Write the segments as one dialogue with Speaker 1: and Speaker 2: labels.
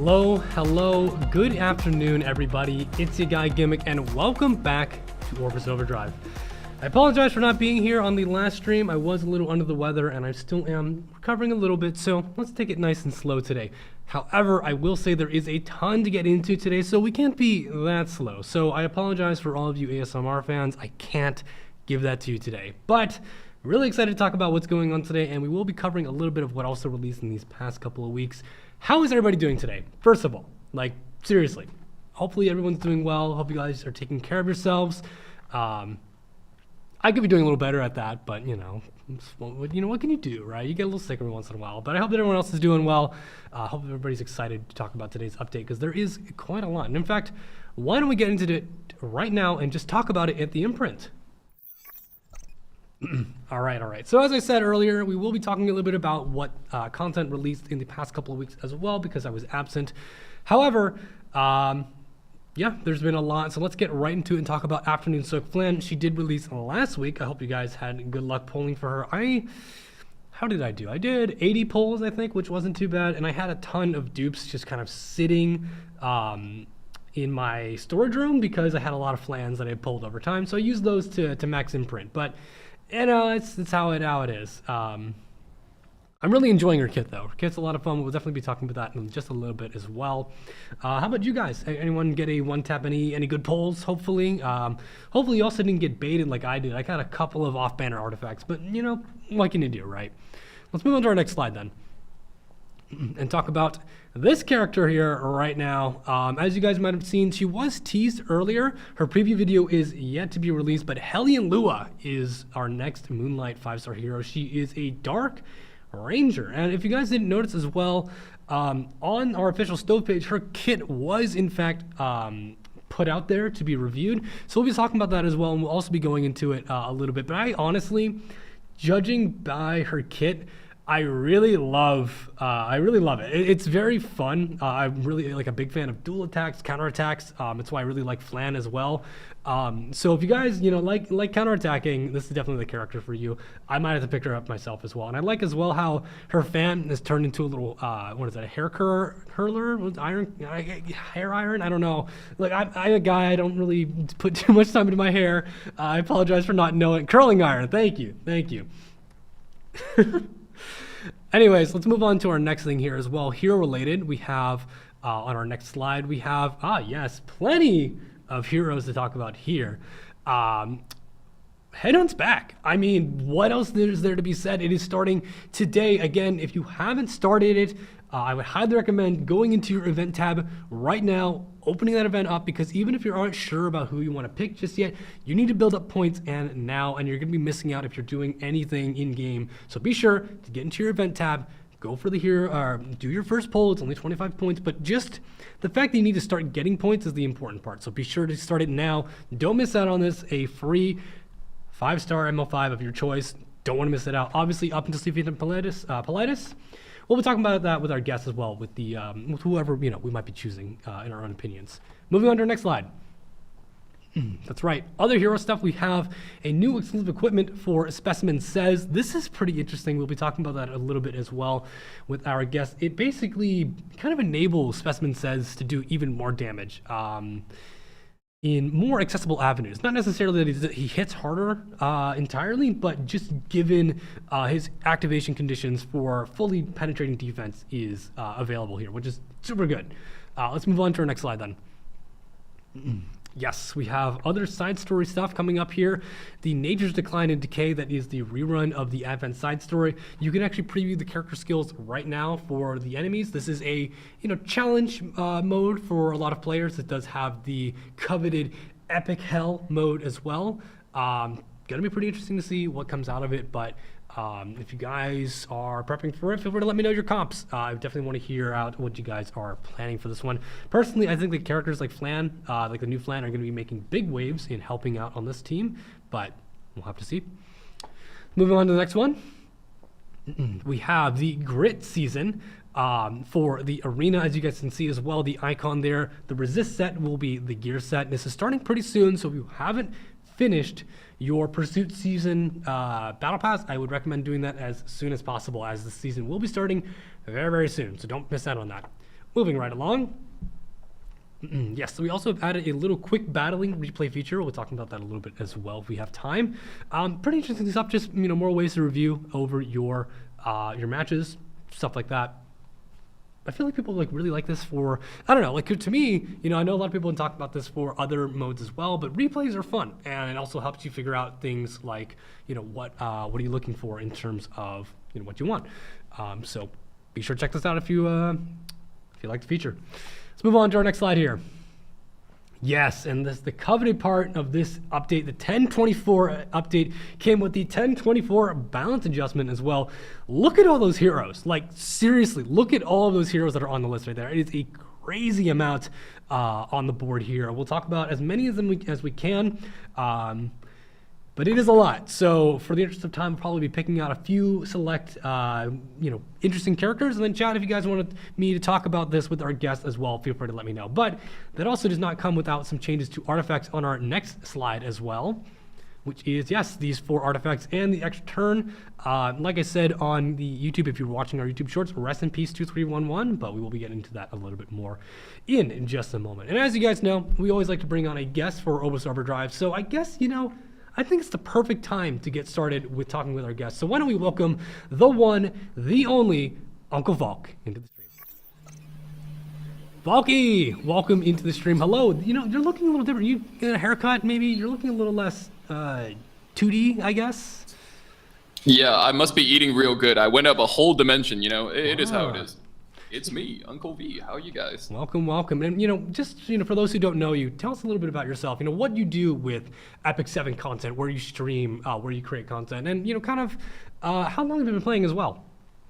Speaker 1: Hello, good afternoon everybody, it's your guy Gimmick and welcome back to Orbis Overdrive. I apologize for not being here on the last stream. I was a little under the weather and I still am recovering a little bit, so let's take it nice and slow today. However, I will say there is a ton to get into today, so we can't be that slow. So I apologize for all of you ASMR fans, I can't give that to you today. But really excited to talk about what's going on today, and we will be covering a little bit of what also released in these past couple of weeks. How is everybody doing today? First of all, like seriously, hopefully everyone's doing well. Hope you guys are taking care of yourselves. I could be doing a little better at that, but you know what can you do, right? You get a little sick every once in a while, but I hope that everyone else is doing well. Hope everybody's excited to talk about today's update because there is quite a lot. And in fact, why don't we get into it right now and just talk about it at the imprint? All right. So as I said earlier, we will be talking a little bit about what content released in the past couple of weeks as well because I was absent. However, yeah, there's been a lot. So let's get right into it and talk about Afternoon Soak Flan. She did release last week. I hope you guys had good luck polling for her. How did I do? I did 80 polls, I think, which wasn't too bad. And I had a ton of dupes just kind of sitting in my storage room because I had a lot of flans that I had pulled over time. So I used those to max imprint. But you know, it's how it is. I'm really enjoying her kit though. Her kit's a lot of fun. We'll definitely be talking about that in just a little bit as well. How about you guys? Anyone get a one tap? Any good polls? Hopefully. Hopefully you also didn't get baited like I did. I got a couple of off banner artifacts, but you know, what can you do, right? Let's move on to our next slide then, and talk about this character here right now. As you guys might have seen, she was teased earlier. Her preview video is yet to be released, but Hellion Lua is our next Moonlight 5-star hero. She is a Dark Ranger, and if you guys didn't notice as well, on our official stove page, her kit was in fact put out there to be reviewed. So we'll be talking about that as well, and we'll also be going into it a little bit. But I honestly, judging by her kit, I really love it. It's very fun. I'm really like a big fan of dual attacks, counterattacks. It's why I really like Flan as well. So if you guys, like counterattacking, this is definitely the character for you. I might have to pick her up myself as well. And I like as well how her fan is turned into a little, what is that, a hair curler? Hair iron? I don't know. Like I'm a guy, I don't really put too much time into my hair. I apologize for not knowing. Curling iron, thank you. Anyways, let's move on to our next thing here as well. Hero related, we have on our next slide, we have, yes, plenty of heroes to talk about here. Headhunt's back. I mean, what else is there to be said? It is starting today. Again, if you haven't started it, I would highly recommend going into your event tab right now, opening that event up, because even if you aren't sure about who you want to pick just yet, you need to build up points and now, and you're going to be missing out if you're doing anything in game. So be sure to get into your event tab, go for the hero, do your first poll. It's only 25 points, but just the fact that you need to start getting points is the important part. So be sure to start it now. Don't miss out on this, a free 5-star ML5 of your choice. Don't want to miss it out. Obviously, up until Sleepy and Politis. We'll be talking about that with our guests as well, with with whoever we might be choosing in our own opinions. Moving on to our next slide. That's right. Other hero stuff, we have a new exclusive equipment for Specimen Says. This is pretty interesting. We'll be talking about that a little bit as well with our guests. It basically kind of enables Specimen Says to do even more damage in more accessible avenues. Not necessarily that he hits harder entirely, but just given his activation conditions for fully penetrating defense is available here, which is super good. Let's move on to our next slide then. Yes, we have other side story stuff coming up here. The Nature's Decline and Decay, that is the rerun of the Advent side story. You can actually preview the character skills right now for the enemies. This is a challenge mode for a lot of players. It does have the coveted Epic Hell mode as well. Gonna be pretty interesting to see what comes out of it, but if you guys are prepping for it, feel free to let me know your comps. I definitely want to hear out what you guys are planning for this one. Personally, I think the characters like Flan, like the new Flan, are going to be making big waves in helping out on this team, but we'll have to see. Moving on to the next one. We have the Grit season for the arena, as you guys can see as well, the icon there. The Resist set will be the gear set. This is starting pretty soon, so if you haven't finished your Pursuit season battle pass, I would recommend doing that as soon as possible, as the season will be starting very, very soon, so don't miss out on that. moving right along. Yes, so we also have added a little quick battling replay feature. We'll talk about that a little bit as well if we have time. Pretty interesting stuff. Just more ways to review over your matches, stuff like that. I feel like people really like this for, I don't know, to me, I know a lot of people talk about this for other modes as well, but replays are fun, and it also helps you figure out things like, what are you looking for in terms of, what you want. So be sure to check this out if you like the feature. Let's move on to our next slide here. Yes, and the coveted part of this update, the 1024 update, came with the 1024 balance adjustment as well. Look at all those heroes. Seriously, look at all of those heroes that are on the list right there. It is a crazy amount on the board here. We'll talk about as many of them as we can. But it is a lot. So for the interest of time, I'll probably be picking out a few select, interesting characters. And then chat, if you guys wanted me to talk about this with our guests as well, feel free to let me know. But that also does not come without some changes to artifacts on our next slide as well, which is, yes, these 4 artifacts and the extra turn. Like I said on the YouTube, if you're watching our YouTube shorts, rest in peace 2311, but we will be getting into that a little bit more in just a moment. And as you guys know, we always like to bring on a guest for Orbis Overdrive. So I guess, I think it's the perfect time to get started with talking with our guests. So why don't we welcome the one, the only, Uncle Valk into the stream. Valky, welcome into the stream. Hello. You're looking a little different. You get a haircut, maybe? You're looking a little less 2D, I guess?
Speaker 2: Yeah, I must be eating real good. I went up a whole dimension, It is how it is. It's me, Uncle V. How are you guys?
Speaker 1: Welcome, welcome. And, just, for those who don't know you, tell us a little bit about yourself. What you do with Epic 7 content, where you stream, where you create content, and, kind of how long have you been playing as well?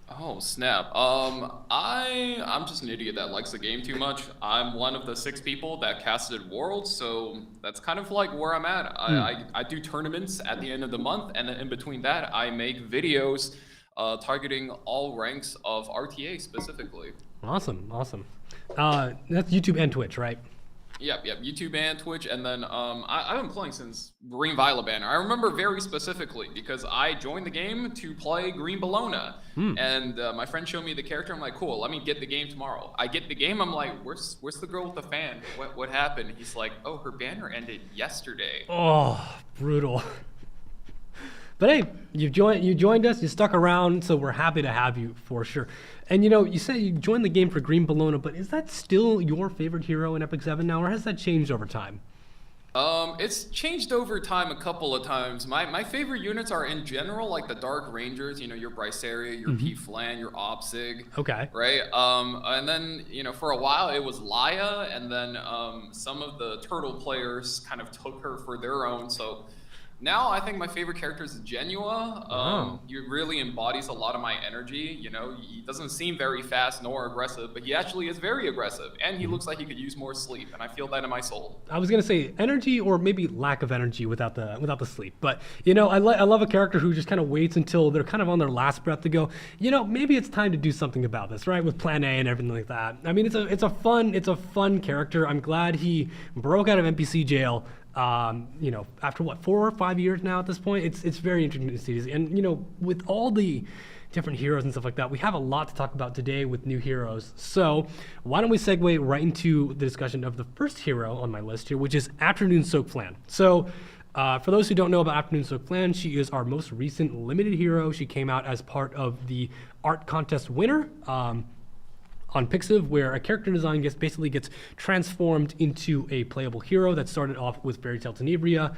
Speaker 2: Oh, snap. I'm just an idiot that likes the game too much. I'm one of the 6 people that casted Worlds, so that's kind of like where I'm at. I do tournaments at the end of the month, and then in between that, I make videos targeting all ranks of RTA specifically.
Speaker 1: Awesome. That's YouTube and Twitch, right?
Speaker 2: Yep, YouTube and Twitch, and then I've been playing since Green Violet Banner. I remember very specifically because I joined the game to play Green Bologna, and my friend showed me the character. I'm like, cool, let me get the game tomorrow. I get the game, I'm like, where's the girl with the fan? What happened? He's like, oh, her banner ended yesterday.
Speaker 1: Oh, brutal. But hey, you joined us, you stuck around, so we're happy to have you for sure. And you said you joined the game for Green Bologna, but is that still your favorite hero in Epic 7 now, or has that changed over time?
Speaker 2: It's changed over time a couple of times. My favorite units are in general like the Dark Rangers, your Bryceria, your P-Flan, your Opsig.
Speaker 1: Okay.
Speaker 2: Right? And then, for a while it was Laya, and then some of the Turtle players kind of took her for their own, so now I think my favorite character is Genua. He really embodies a lot of my energy. He doesn't seem very fast nor aggressive, but he actually is very aggressive, and he looks like he could use more sleep, and I feel that in my soul.
Speaker 1: I was gonna say energy, or maybe lack of energy without the sleep. But I love a character who just kind of waits until they're kind of on their last breath to go, maybe it's time to do something about this, right? With Plan A and everything like that. I mean, it's a fun character. I'm glad he broke out of NPC jail. After 4 or 5 years now at this point, it's very interesting to see. And with all the different heroes and stuff like that, we have a lot to talk about today with new heroes. So why don't we segue right into the discussion of the first hero on my list here, which is Afternoon Soak Flan. So for those who don't know about Afternoon Soak Flan, she is our most recent limited hero. She came out as part of the art contest winner on Pixiv, where a character design basically gets transformed into a playable hero that started off with Fairy Tale Tenebria.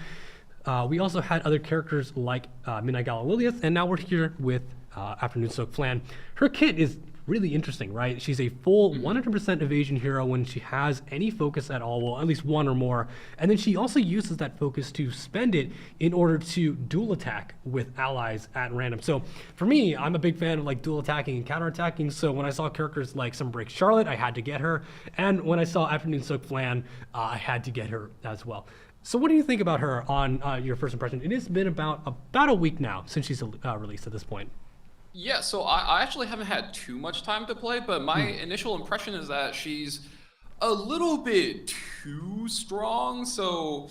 Speaker 1: We also had other characters like Midnight Gala Lilius, and now we're here with Afternoon Soak Flan. Her kit is really interesting, right? She's a full 100% evasion hero when she has any focus at all, well, at least one or more. And then she also uses that focus to spend it in order to dual attack with allies at random. So for me, I'm a big fan of dual attacking and counter attacking. So when I saw characters like Sunbreak Charlotte, I had to get her. And when I saw Afternoon Soak Flan, I had to get her as well. So what do you think about her on your first impression? It has been about a week now since she's released at this point.
Speaker 2: Yeah, so I actually haven't had too much time to play, but my initial impression is that she's a little bit too strong. So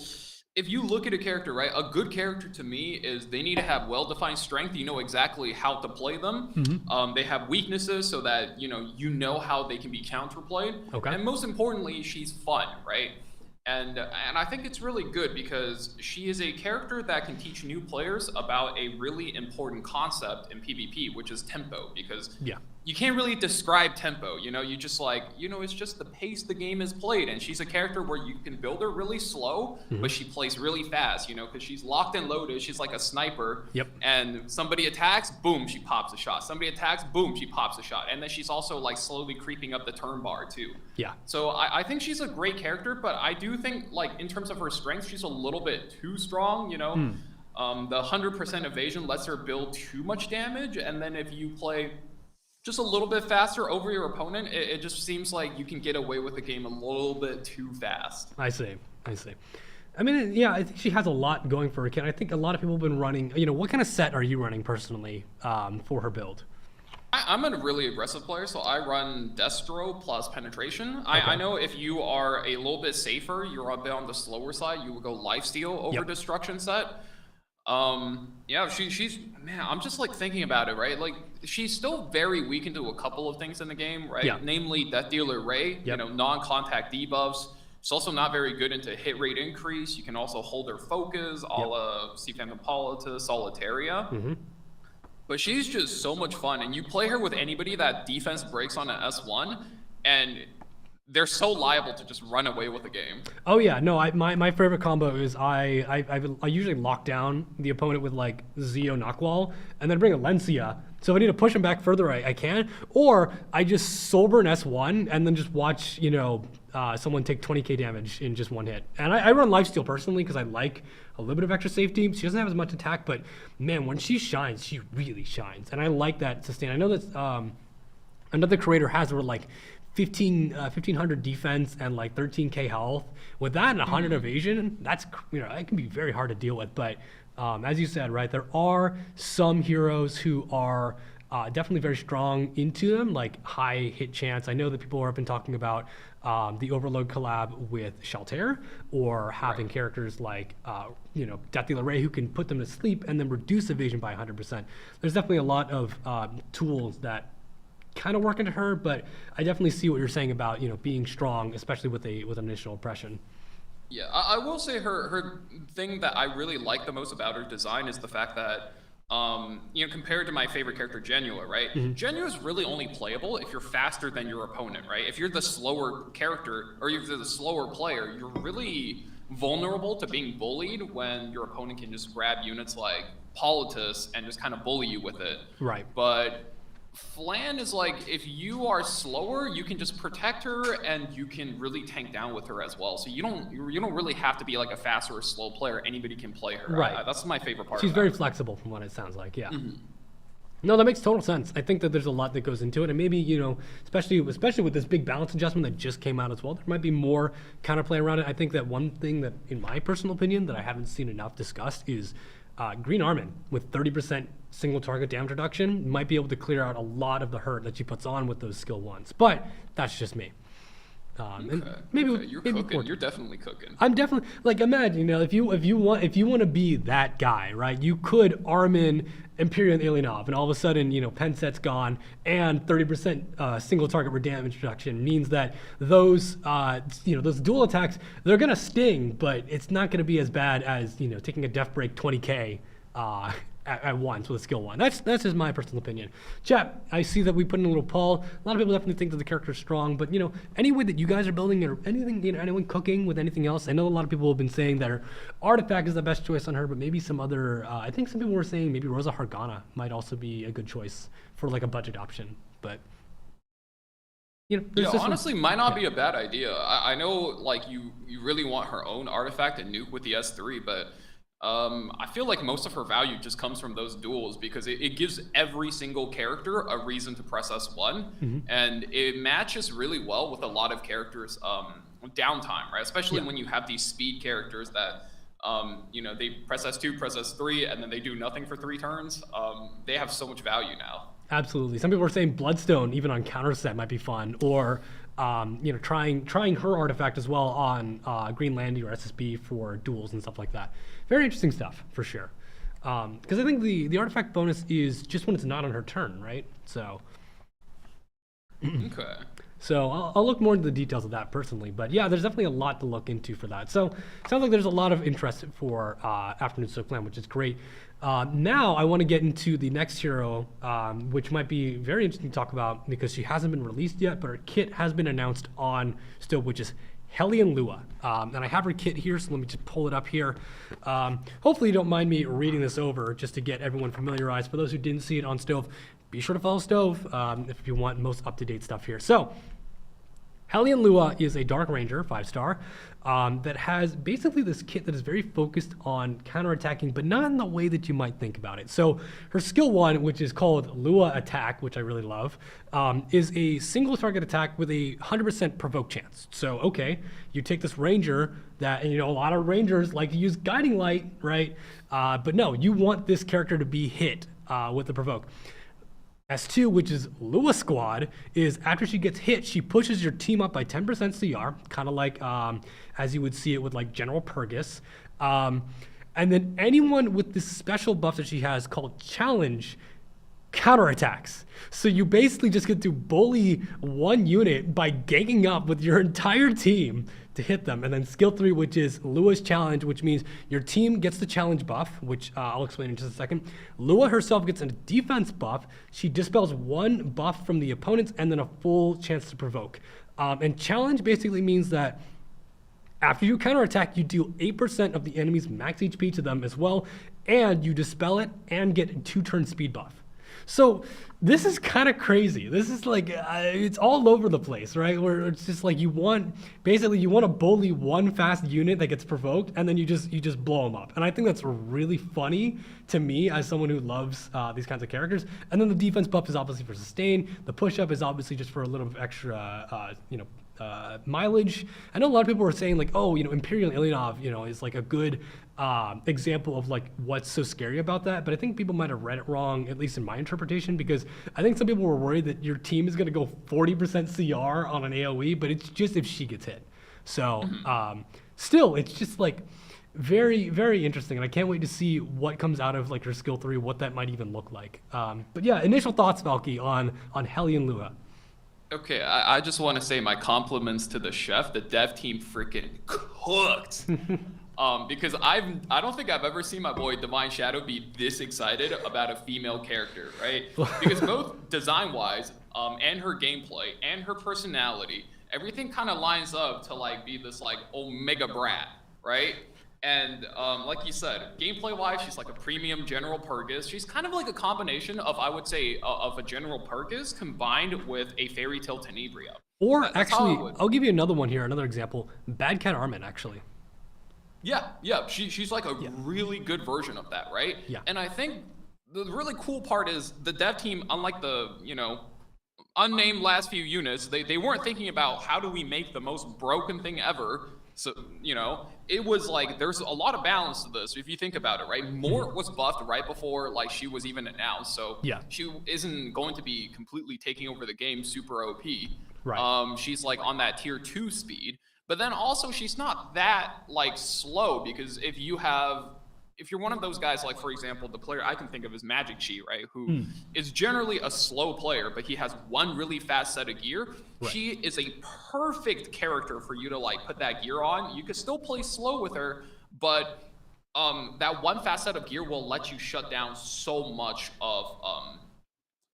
Speaker 2: if you look at a character, right, a good character to me is they need to have well-defined strength. You know exactly how to play them. They have weaknesses so that you know how they can be counterplayed.
Speaker 1: Okay.
Speaker 2: And most importantly, she's fun, right? And I think it's really good because she is a character that can teach new players about a really important concept in PvP, which is tempo. Because
Speaker 1: Yeah.
Speaker 2: you can't really describe tempo, you just it's just the pace the game is played. And she's a character where you can build her really slow, but she plays really fast, because she's locked and loaded. She's like a sniper.
Speaker 1: Yep.
Speaker 2: And somebody attacks, boom, she pops a shot. Somebody attacks, boom, she pops a shot. And then she's also like slowly creeping up the turn bar too.
Speaker 1: Yeah.
Speaker 2: So I think she's a great character, but I do think, like, in terms of her strength, she's a little bit too strong, The 100% evasion lets her build too much damage, and then if you play just a little bit faster over your opponent, it just seems like you can get away with the game a little bit too fast.
Speaker 1: I see. I mean, yeah, I think she has a lot going for her. Kid. I think a lot of people have been running. What kind of set are you running personally for her build?
Speaker 2: I'm a really aggressive player, so I run Destro plus Penetration. I know if you are a little bit safer, you're a bit on the slower side, you will go Lifesteal over Destruction set. Yeah, she's man, I'm just like thinking about it, right? Like, she's still very weak into a couple of things in the game, right?
Speaker 1: Yeah.
Speaker 2: Namely Death Dealer Ray, non-contact debuffs. She's also not very good into hit rate increase. You can also hold her focus, a la Sea Phantom Paula to Solitaria. But she's just so much fun, and you play her with anybody that defense breaks on an S1, and they're so liable to just run away with the game.
Speaker 1: Oh yeah, no. My favorite combo is I usually lock down the opponent with like Zeo Knockwall, and then bring a Lencia. So if I need to push him back further, I can. Or I just soul burn S1 and then just watch someone take 20k damage in just one hit. And I run Lifesteal personally because I like a little bit of extra safety. She doesn't have as much attack, but man, when she shines, she really shines. And I like that sustain. I know that another creator has where like 1500 defense and like 13k health. With that and 100 evasion, that's it can be very hard to deal with. But as you said, right, there are some heroes who are definitely very strong into them, like high hit chance. I know that people have been talking about the Overload collab with Shelter, or having characters like Death Dealer Ray who can put them to sleep and then reduce evasion by 100%. There's definitely a lot of tools that kind of work into her, but I definitely see what you're saying about being strong, especially with an initial impression.
Speaker 2: Yeah, I will say her thing that I really like the most about her design is the fact that compared to my favorite character, Genua, right? Genua is really only playable if you're faster than your opponent, right? If you're the slower character, or if you're the slower player, you're really vulnerable to being bullied when your opponent can just grab units like Politis and just kind of bully you with it.
Speaker 1: Right.
Speaker 2: But Flan is like, if you are slower, you can just protect her and you can really tank down with her as well. So you don't really have to be like a fast or a slow player. Anybody can play her.
Speaker 1: Right.
Speaker 2: That's my favorite part.
Speaker 1: She's very flexible from what it sounds like. Yeah. No, that makes total sense. I think that there's a lot that goes into it, and maybe especially with this big balance adjustment that just came out as well, there might be more counterplay around it. I think that one thing that, in my personal opinion, that I haven't seen enough discussed is Green Armin with 30% single target damage reduction might be able to clear out a lot of the hurt that she puts on with those skill ones. But that's just me. And maybe
Speaker 2: you're cooking. You're definitely cooking.
Speaker 1: I'm definitely imagine if you want to be that guy, right? You could Armin Imperial Alienov, and all of a sudden pen set's gone, and 30% single target damage reduction means that those those dual attacks, they're gonna sting, but it's not gonna be as bad as taking a Death Break 20k at once with a skill one. That's just my personal opinion. Chat, I see that we put in a little poll. A lot of people definitely think that the character's strong, but any way that you guys are building or anything, anyone cooking with anything else. I know a lot of people have been saying that her artifact is the best choice on her, but maybe some other. I think some people were saying maybe Rosa Hargana might also be a good choice for like a budget option, but.
Speaker 2: Honestly, might not be a bad idea. I know, like, you really want her own artifact and nuke with the S3, but I feel like most of her value just comes from those duels, because it gives every single character a reason to press S1, and it matches really well with a lot of characters' downtime, right? Especially when you have these speed characters that they press S2, press S3, and then they do nothing for 3 turns. They have so much value now.
Speaker 1: Absolutely. Some people are saying Bloodstone, even on counter set, might be fun. Or you know, trying her artifact as well on Green Landy or SSB for duels and stuff like that. Very interesting stuff for sure. Because I think the artifact bonus is just when it's not on her turn, right? So.
Speaker 2: Okay.
Speaker 1: So I'll look more into the details of that personally, but yeah, there's definitely a lot to look into for that. So it sounds like there's a lot of interest for Afternoon Soak Plan, which is great. Now I want to get into the next hero, which might be very interesting to talk about because she hasn't been released yet, but her kit has been announced on Stove, which is Hellion Lua. And I have her kit here, so let me just pull it up here. Hopefully you don't mind me reading this over just to get everyone familiarized. For those who didn't see it on Stove, be sure to follow Stove if you want most up-to-date stuff here. So Hellion Lua is a Dark Ranger, 5-star, that has basically this kit that is very focused on counterattacking, but not in the way that you might think about it. So her skill 1, which is called Lua Attack, which I really love, is a single target attack with a 100% provoke chance. So, okay, you take this Ranger that, and you know, a lot of Rangers like to use Guiding Light, right? But no, you want this character to be hit with the provoke. S2, which is Lua Squad, is after she gets hit, she pushes your team up by 10% CR, kind of like as you would see it with like General Purgus. And then anyone with this special buff that she has called Challenge counterattacks. So you basically just get to bully one unit by ganking up with your entire team to hit them. And then skill 3, which is Lua's Challenge, which means your team gets the challenge buff, which I'll explain in just a second. Lua herself gets a defense buff. She dispels 1 buff from the opponents and then a full chance to provoke. And challenge basically means that after you counterattack, you deal 8% of the enemy's max HP to them as well, and you dispel it and get a 2-turn speed buff. So this is kind of crazy. This is like, it's all over the place, right? Where it's just like you want to bully one fast unit that gets provoked, and then you just blow them up. And I think that's really funny to me as someone who loves these kinds of characters. And then the defense buff is obviously for sustain. The push up is obviously just for a little bit of extra, mileage. I know a lot of people were saying like, oh, you know, Imperial Ilyanov, you know, is like a good example of like what's so scary about that. But I think people might have read it wrong, at least in my interpretation, because I think some people were worried that your team is going to go 40% CR on an AoE, but it's just if she gets hit. So still, it's just like very, very interesting. And I can't wait to see what comes out of like her skill 3, what that might even look like. But yeah, initial thoughts, Valky, on Hellion Lua.
Speaker 2: Okay, I just want to say my compliments to the chef. The dev team freaking cooked. Because I don't think I've ever seen my boy Divine Shadow be this excited about a female character, right? Because both design-wise, and her gameplay, and her personality, everything kind of lines up to like be this like omega brat, right? And like you said, gameplay-wise, she's like a premium General Purgus. She's kind of like a combination of, I would say, of a General Purgus combined with a Fairy Tale Tenebria.
Speaker 1: Or actually, I'll give you another one here, another example. Bad Cat Armin, actually.
Speaker 2: Yeah. She's like a really good version of that, right?
Speaker 1: Yeah.
Speaker 2: And I think the really cool part is the dev team, unlike the, you know, unnamed last few units, they weren't thinking about how do we make the most broken thing ever. So, you know, it was like there's a lot of balance to this if you think about it, right? Mort was buffed right before like she was even announced, so she isn't going to be completely taking over the game super OP. Right. She's like on that tier 2 speed, but then also she's not that like slow, because if you're one of those guys, like for example, the player I can think of is Magic Chi, right? Who is generally a slow player, but he has one really fast set of gear. Right. She is a perfect character for you to like put that gear on. You could still play slow with her, but that one fast set of gear will let you shut down so much of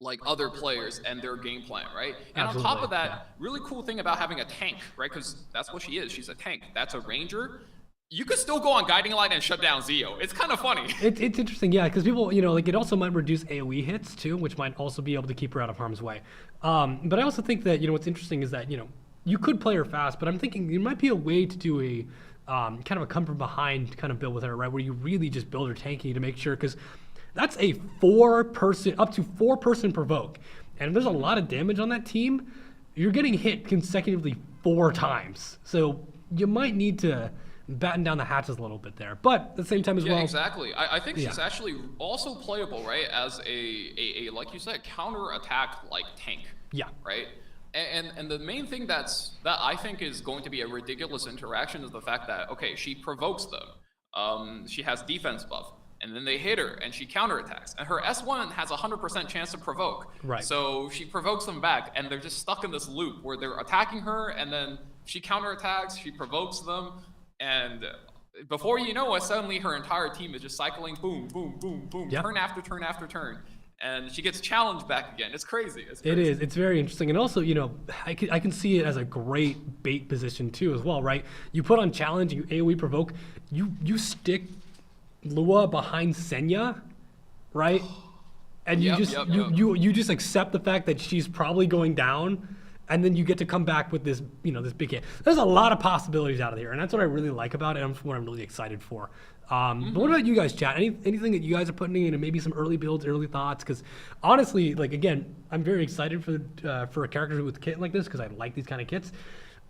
Speaker 2: like other players and their game plan, right? And Absolutely. On top of that, really cool thing about having a tank, right? Because that's what she is. She's a tank. That's a ranger. You could still go on Guiding Light and shut down Zeo. It's kind of funny.
Speaker 1: It's interesting, yeah, because people, you know, like it also might reduce AoE hits too, which might also be able to keep her out of harm's way. But I also think that, you know, what's interesting is that, you know, you could play her fast, but I'm thinking there might be a way to do a kind of a come from behind kind of build with her, right? Where you really just build her tanky to make sure, because that's a up to 4-person provoke. And if there's a lot of damage on that team, you're getting hit consecutively 4 times. So you might need to batten down the hatches a little bit there, but at the same time as well.
Speaker 2: Yeah, exactly. I think she's actually also playable, right, as a like you said, counter attack like tank.
Speaker 1: Yeah.
Speaker 2: Right. And the main thing that I think is going to be a ridiculous interaction is the fact that, okay, she provokes them. She has defense buff, and then they hit her, and she counterattacks. And her S1 has a 100% chance to provoke.
Speaker 1: Right.
Speaker 2: So she provokes them back, and they're just stuck in this loop where they're attacking her, and then she counterattacks, she provokes them, and before you know it, suddenly her entire team is just cycling boom, boom, boom, boom,
Speaker 1: Yep.
Speaker 2: turn after turn after turn. And she gets challenged back again. It's crazy.
Speaker 1: It is. It's very interesting. And also, I can see it as a great bait position too as well, right? You put on challenge, you AoE provoke, you stick Lua behind Senya, right? And you you just accept the fact that she's probably going down, and then you get to come back with this, this big hit. There's a lot of possibilities out of here, and that's what I really like about it, and what I'm really excited for. But what about you guys, chat? Anything that you guys are putting in, and maybe some early builds, early thoughts? Because honestly, again, I'm very excited for a character with a kit like this, because I like these kind of kits.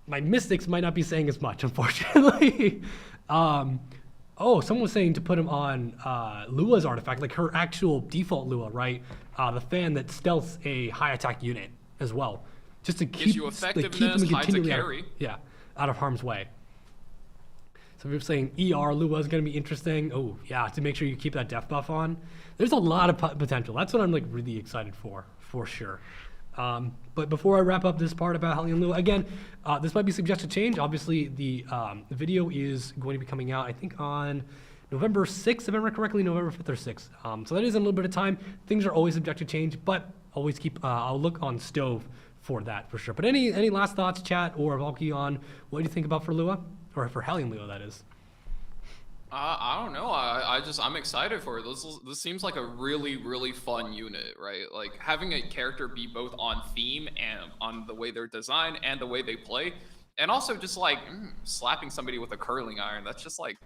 Speaker 1: My Mystics might not be saying as much, unfortunately. Oh, someone was saying to put him on Lua's artifact, like her actual default Lua, right? The fan that stealths a high attack unit as well, just to keep
Speaker 2: you
Speaker 1: them
Speaker 2: effectiveness, hides a
Speaker 1: continually out of harm's way. So we're saying ER Lua is going to be interesting. Oh, yeah, to make sure you keep that death buff on. There's a lot of potential. That's what I'm really excited for sure. But before I wrap up this part about Hellion Lua, again, this might be subject to change. Obviously, the video is going to be coming out, I think, on November 6th, if I remember correctly, November 5th or 6th. So that is in a little bit of time. Things are always subject to change, but always keep, I'll look on Stove for that for sure. But any last thoughts, chat, or Valky, on what do you think about for Lua? Or for Hellion Lua, that is.
Speaker 2: I don't know. I'm excited for it. This seems like a really fun unit, right? Like having a character be both on theme and on the way they're designed and the way they play, and also just slapping somebody with a curling iron. That's just like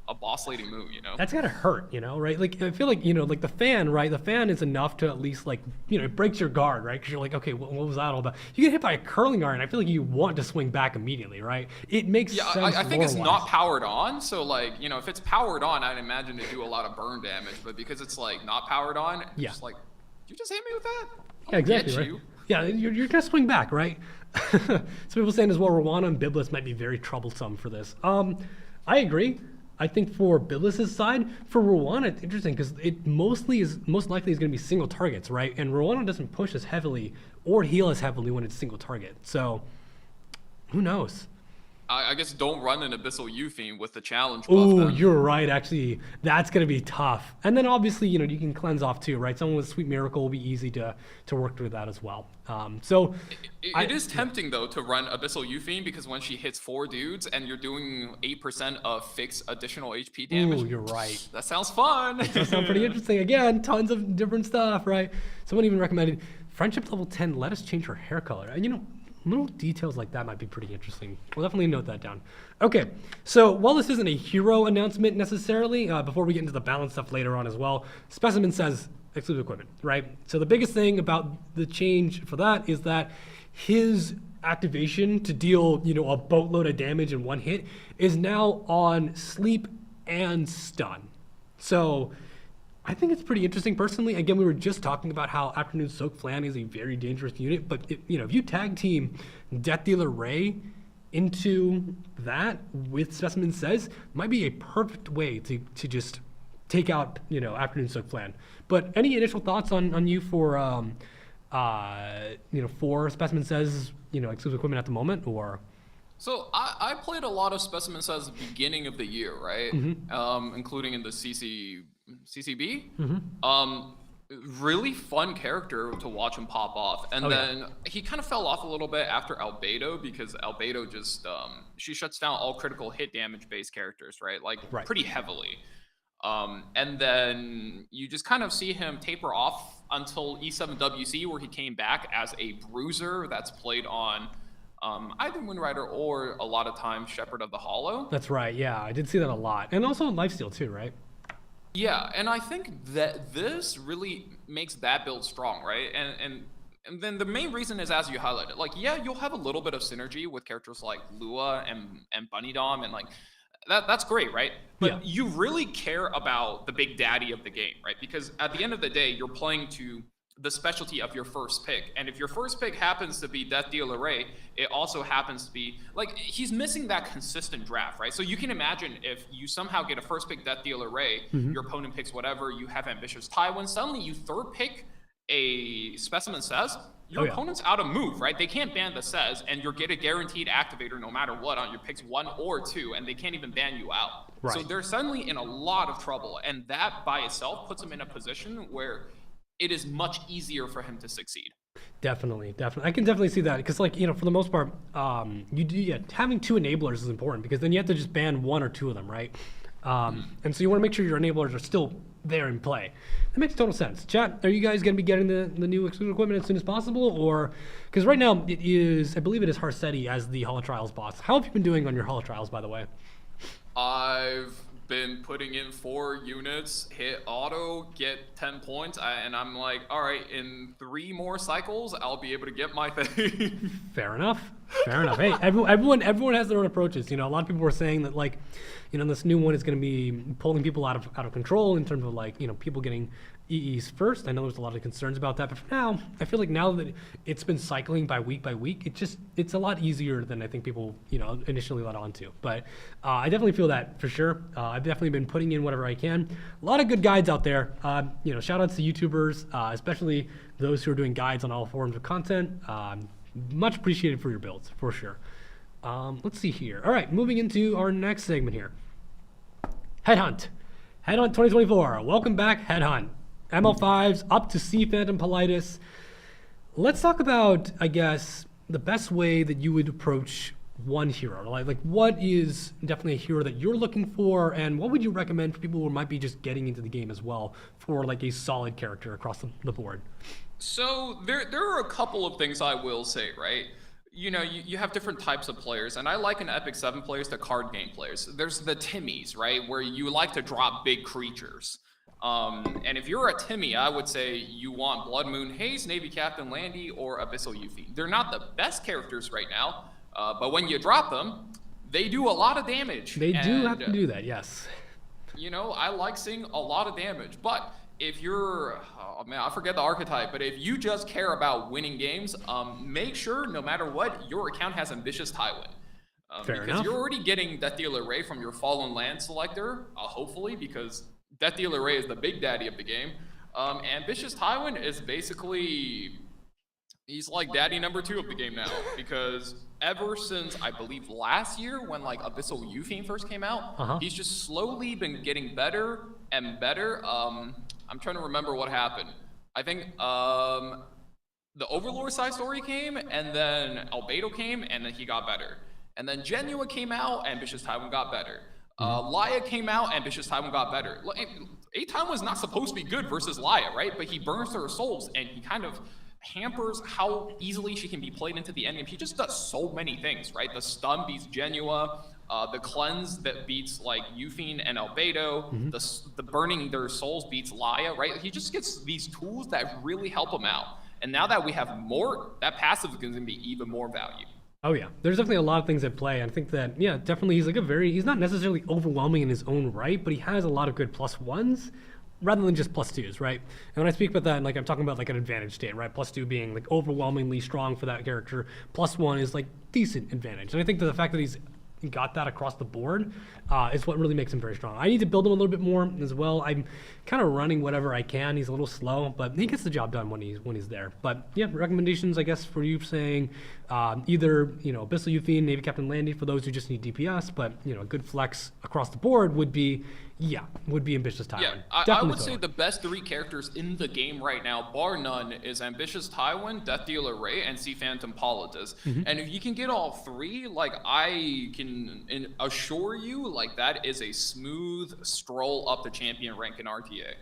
Speaker 2: a boss lady move,
Speaker 1: That's gotta hurt, right? Like I feel like like the fan, right? The fan is enough to at least it breaks your guard, right? Because you're like, okay, what was that all about? You get hit by a curling iron, I feel like you want to swing back immediately, right? It makes sense.
Speaker 2: I think it's
Speaker 1: lore-wise.
Speaker 2: not powered on, so if it's powered on, I'd imagine to do a lot of burn damage. But because it's not powered on, just you just hit me with that?
Speaker 1: Yeah, exactly, right?
Speaker 2: You.
Speaker 1: Yeah, you're gonna swing back, right? Some people saying as well, Rwana and Biblis might be very troublesome for this. I agree. I think for Biblis' side, for Rwana, it's interesting because it most likely is going to be single targets, right? And Rwana doesn't push as heavily or heal as heavily when it's single target. So, who knows?
Speaker 2: I guess don't run an Abyssal Eutheme with the challenge buff.
Speaker 1: Oh, you're right. Actually, that's going to be tough. And then obviously, you can cleanse off too, right? Someone with Sweet Miracle will be easy to work through that as well. So
Speaker 2: it is tempting though to run Abyssal Eutheme because when she hits 4 dudes and you're doing 8% of fixed additional HP damage.
Speaker 1: Ooh, you're right.
Speaker 2: That sounds fun.
Speaker 1: That does sound pretty interesting. Again, tons of different stuff, right? Someone even recommended friendship level 10. Let us change her hair color. And little details like that might be pretty interesting. We'll definitely note that down. Okay, so while this isn't a hero announcement necessarily, before we get into the balance stuff later on as well, Specimen says exclusive equipment, right? So the biggest thing about the change for that is that his activation to deal, a boatload of damage in one hit is now on sleep and stun. So I think it's pretty interesting personally. Again, we were just talking about how Afternoon Soak Flan is a very dangerous unit, but if you tag team Death Dealer Ray into that with Specimen Says, might be a perfect way to just take out Afternoon Soak Flan. But any initial thoughts on you for for Specimen Says exclusive equipment at the moment, or?
Speaker 2: So I played a lot of Specimen Says at the beginning of the year, right? Including in the CCB. Really fun character to watch him pop off. And then he kind of fell off a little bit after Albedo because Albedo just, she shuts down all critical hit damage based characters, right? Pretty heavily. And then you just kind of see him taper off until E7WC where he came back as a bruiser that's played on either Moonrider or a lot of times Shepherd of the Hollow.
Speaker 1: That's right, yeah, I did see that a lot. And also in Lifesteal too, right?
Speaker 2: Yeah, and I think that this really makes that build strong, right? And then the main reason is, as you highlighted, you'll have a little bit of synergy with characters like Lua and Bunny Dom, and that's great, right? But you really care about the big daddy of the game, right? Because at the end of the day, you're playing to the specialty of your first pick. And if your first pick happens to be Death Dealer Ray, it also happens to be like he's missing that consistent draft, right? So you can imagine if you somehow get a first pick Death Dealer Ray, your opponent picks whatever, you have Ambitious Tywin, suddenly you third pick a Specimen Says, your opponent's out of move, right? They can't ban the Says, and you're get a guaranteed activator no matter what on your picks 1 or 2, and they can't even ban you out.
Speaker 1: Right.
Speaker 2: So they're suddenly in a lot of trouble, and that by itself puts them in a position where it is much easier for him to succeed.
Speaker 1: Definitely. I can definitely see that because, like, you know, for the most part, having 2 enablers is important because then you have to just ban 1 or 2 of them, right? And so you want to make sure your enablers are still there in play. That makes total sense. Chat, are you guys going to be getting the new exclusive equipment as soon as possible? Or, because right now it is, I believe it is Harsetti as the Holo Trials boss. How have you been doing on your Holo Trials, by the way?
Speaker 2: I've been putting in 4 units, hit auto, get 10 points, and I'm like, all right, in 3 more cycles, I'll be able to get my thing.
Speaker 1: Fair enough. Hey, everyone has their own approaches. You know, a lot of people were saying that, like, you know, this new one is going to be pulling people out of control in terms of, like, you know, people getting EEs first. I know there's a lot of concerns about that, but for now, I feel like now that it's been cycling by week, it's a lot easier than I think people, you know, initially let on to. But I definitely feel that for sure. I've definitely been putting in whatever I can. A lot of good guides out there. You know, shout outs to YouTubers, especially those who are doing guides on all forms of content. Much appreciated for your builds, for sure. Let's see here. All right, moving into our next segment here. Headhunt 2024. Welcome back, Headhunt. ML5s up to Sea Phantom Politis. Let's talk about, I guess, the best way that you would approach one hero. Like what is definitely a hero that you're looking for, and what would you recommend for people who might be just getting into the game as well for like a solid character across the board?
Speaker 2: So there are a couple of things I will say, right? You know, you have different types of players, and I liken Epic 7 players to card game players. There's the Timmies, right, where you like to drop big creatures. And if you're a Timmy, I would say you want Blood Moon Haze, Navy Captain Landy, or Abyssal Yuffie. They're not the best characters right now, but when you drop them, they do a lot of damage.
Speaker 1: They do have to do that, yes.
Speaker 2: You know, I like seeing a lot of damage, but if you're, oh man, I forget the archetype, but if you just care about winning games, make sure no matter what, your account has Ambitious Tywin.
Speaker 1: Fair
Speaker 2: because
Speaker 1: enough.
Speaker 2: You're already getting Death Dealer Ray from your Fallen Land selector, hopefully, because Death Dealer Ray is the big daddy of the game. Ambitious Tywin is basically, he's like daddy number 2 of the game now, because ever since, I believe, last year when like Abyssal Yuffie first came out, he's just slowly been getting better and better. I'm trying to remember what happened. I think the Overlord side story came, and then Albedo came, and then he got better. And then Genua came out, Ambitious Tywin got better. Laya came out, Ambitious Tywin got better. A-Time was not supposed to be good versus Laya, right? But he burns her souls, and he kind of hampers how easily she can be played into the endgame. He just does so many things, right? The stun beats Genua, the cleanse that beats like Yuffie and Albedo, the burning their souls beats Laya, right? He just gets these tools that really help him out. And now that we have more, that passive is going to be even more value.
Speaker 1: Oh yeah, there's definitely a lot of things at play. I think that, yeah, definitely he's like he's not necessarily overwhelming in his own right, but he has a lot of good +1s rather than just +2s, right? And when I speak about that, like I'm talking about like an advantage state, right? +2 being like overwhelmingly strong for that character, +1 is like decent advantage. And I think that the fact that he's got that across the board is what really makes him very strong. I need to build him a little bit more as well. I'm kind of running whatever I can. He's a little slow, but he gets the job done when he's there. But yeah, recommendations, I guess, for you saying either, you know, Abyssal Yuffie, Navy Captain Landy for those who just need DPS, but, you know, a good flex across the board would be Ambitious Tywin.
Speaker 2: Yeah, I would say the best 3 characters in the game right now, bar none, is Ambitious Tywin, Death Dealer Ray, and Sea Phantom Politis. And if you can get all 3, like, I can assure you, like, that is a smooth stroll up the champion rank in RTA.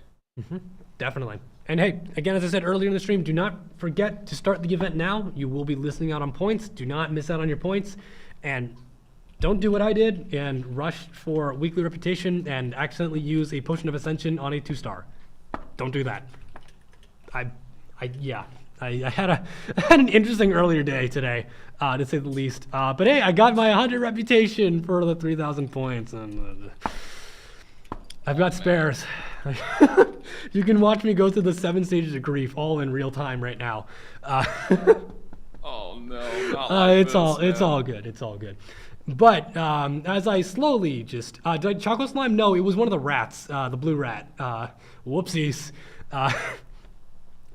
Speaker 1: Definitely. And hey, again, as I said earlier in the stream, do not forget to start the event now. You will be listening out on points. Do not miss out on your points. And don't do what I did and rush for weekly reputation and accidentally use a potion of ascension on a 2-star. Don't do that. I had an interesting earlier day today, to say the least. But hey, I got my 100 reputation for the 3,000 points, and I've got spares. You can watch me go through the 7 stages of grief all in real time right now.
Speaker 2: Oh no, not like
Speaker 1: It's
Speaker 2: this,
Speaker 1: it's
Speaker 2: man.
Speaker 1: all good. It's all good. But as I slowly just did I chocolate slime? No, it was one of the rats, the blue rat. Whoopsies.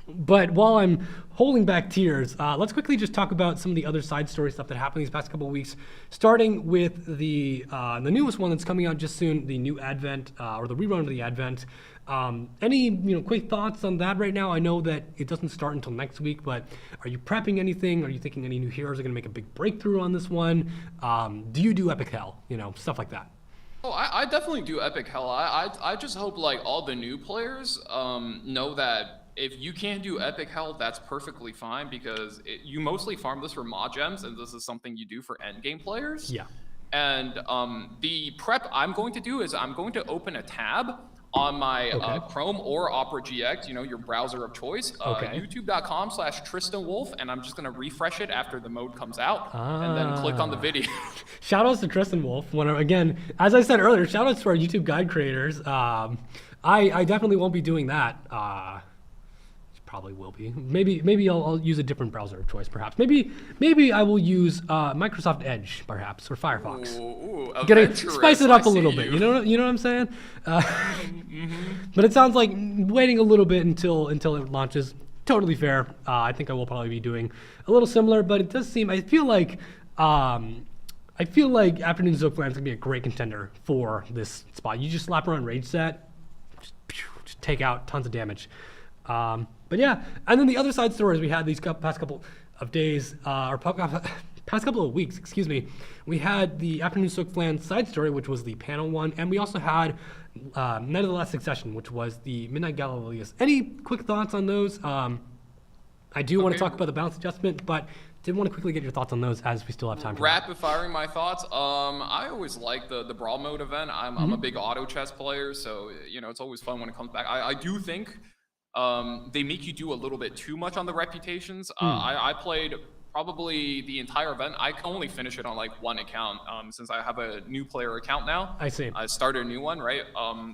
Speaker 1: But while I'm holding back tears, let's quickly just talk about some of the other side story stuff that happened these past couple of weeks. Starting with the newest one that's coming out just soon, the new Advent or the rerun of the Advent. Any quick thoughts on that right now? I know that it doesn't start until next week, but are you prepping anything? Are you thinking any new heroes are going to make a big breakthrough on this one? Do you do Epic Hell? Stuff like that.
Speaker 2: Oh, I definitely do Epic Hell. I just hope like all the new players know that if you can't do Epic Hell, that's perfectly fine because you mostly farm this for mod gems, and this is something you do for endgame players.
Speaker 1: Yeah.
Speaker 2: And the prep I'm going to do is I'm going to open a tab on my Chrome or Opera GX, your browser of choice, youtube.com/TristanWolf, and I'm just going to refresh it after the mode comes out and then click on the video.
Speaker 1: Shout outs to Tristan Wolf. Again, as I said earlier, shout outs to our YouTube guide creators. I definitely won't be doing that. Probably will be. Maybe I'll use a different browser of choice, perhaps. Maybe I will use Microsoft Edge, perhaps, or Firefox.
Speaker 2: Ooh,
Speaker 1: Gonna spice it up a little bit.
Speaker 2: you.
Speaker 1: You know what I'm saying? But it sounds like waiting a little bit until it launches. Totally fair. I think I will probably be doing a little similar, but it does seem. I feel like Afternoon Zookland's gonna be a great contender for this spot. You just slap her on Rage Set, just take out tons of damage. But yeah, and then the other side stories we had these past couple of days, or past couple of weeks, excuse me. We had the Afternoon Sookland side story, which was the panel one, and we also had Night of the Last Succession, which was the Midnight Galileu's. Any quick thoughts on those? I do want to talk about the balance adjustment, but did want to quickly get your thoughts on those as we still have time for that.
Speaker 2: Rapid firing my thoughts. I always like the brawl mode event. I'm a big auto chess player, so it's always fun when it comes back. I do think they make you do a little bit too much on the reputations. I played probably the entire event. I can only finish it on like one account since I have a new player account now.
Speaker 1: I see.
Speaker 2: I started a new one, right?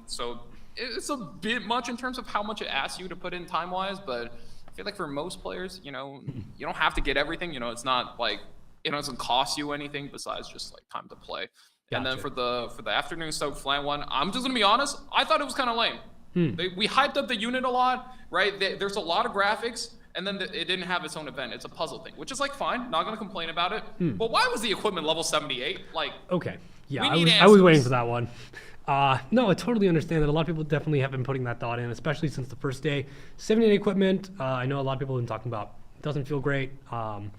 Speaker 2: So it's a bit much in terms of how much it asks you to put in time-wise, but I feel like for most players, you don't have to get everything. It's not like it doesn't cost you anything besides just like time to play. Gotcha. And then for the Afternoon Soaked Flan one, I'm just gonna be honest. I thought it was kind of lame. We hyped up the unit a lot, right? There's a lot of graphics, and then it didn't have its own event. It's a puzzle thing, which is like fine. Not gonna complain about it. But why was the equipment level 78? Like,
Speaker 1: okay, yeah,
Speaker 2: we
Speaker 1: I was waiting for that one. No, I totally understand that. A lot of people definitely have been putting that thought in, especially since the first day. 78 equipment. I know a lot of people have been talking about. It doesn't feel great. In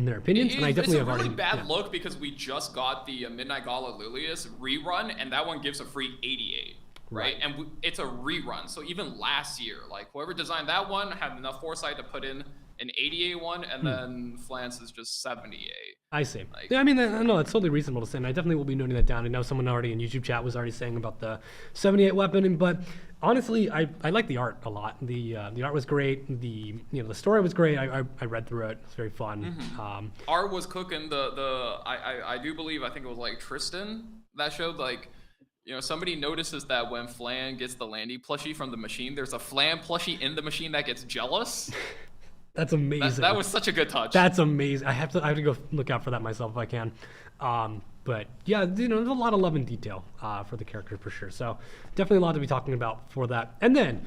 Speaker 1: their opinions, and I definitely have already.
Speaker 2: It's a really bad look because we just got the Midnight Gala Lilius rerun, and that one gives a free 88. Right, and it's a rerun. So even last year, like whoever designed that one had enough foresight to put in an 88 one, and then Flans is just 78.
Speaker 1: I see. Yeah, I mean, no, it's totally reasonable to say, and I definitely will be noting that down. I know someone already in YouTube chat was already saying about the 78 weapon, but honestly, I like the art a lot. The art was great. The story was great. I read through it. It's very fun.
Speaker 2: Art was cooking. I do believe I think it was like Tristan that showed like. Somebody notices that when Flan gets the Landy plushie from the machine, there's a Flan plushie in the machine that gets jealous.
Speaker 1: That's amazing.
Speaker 2: That was such a good touch.
Speaker 1: That's amazing. I have to go look out for that myself if I can. But yeah, there's a lot of love and detail for the character for sure. So definitely a lot to be talking about for that. And then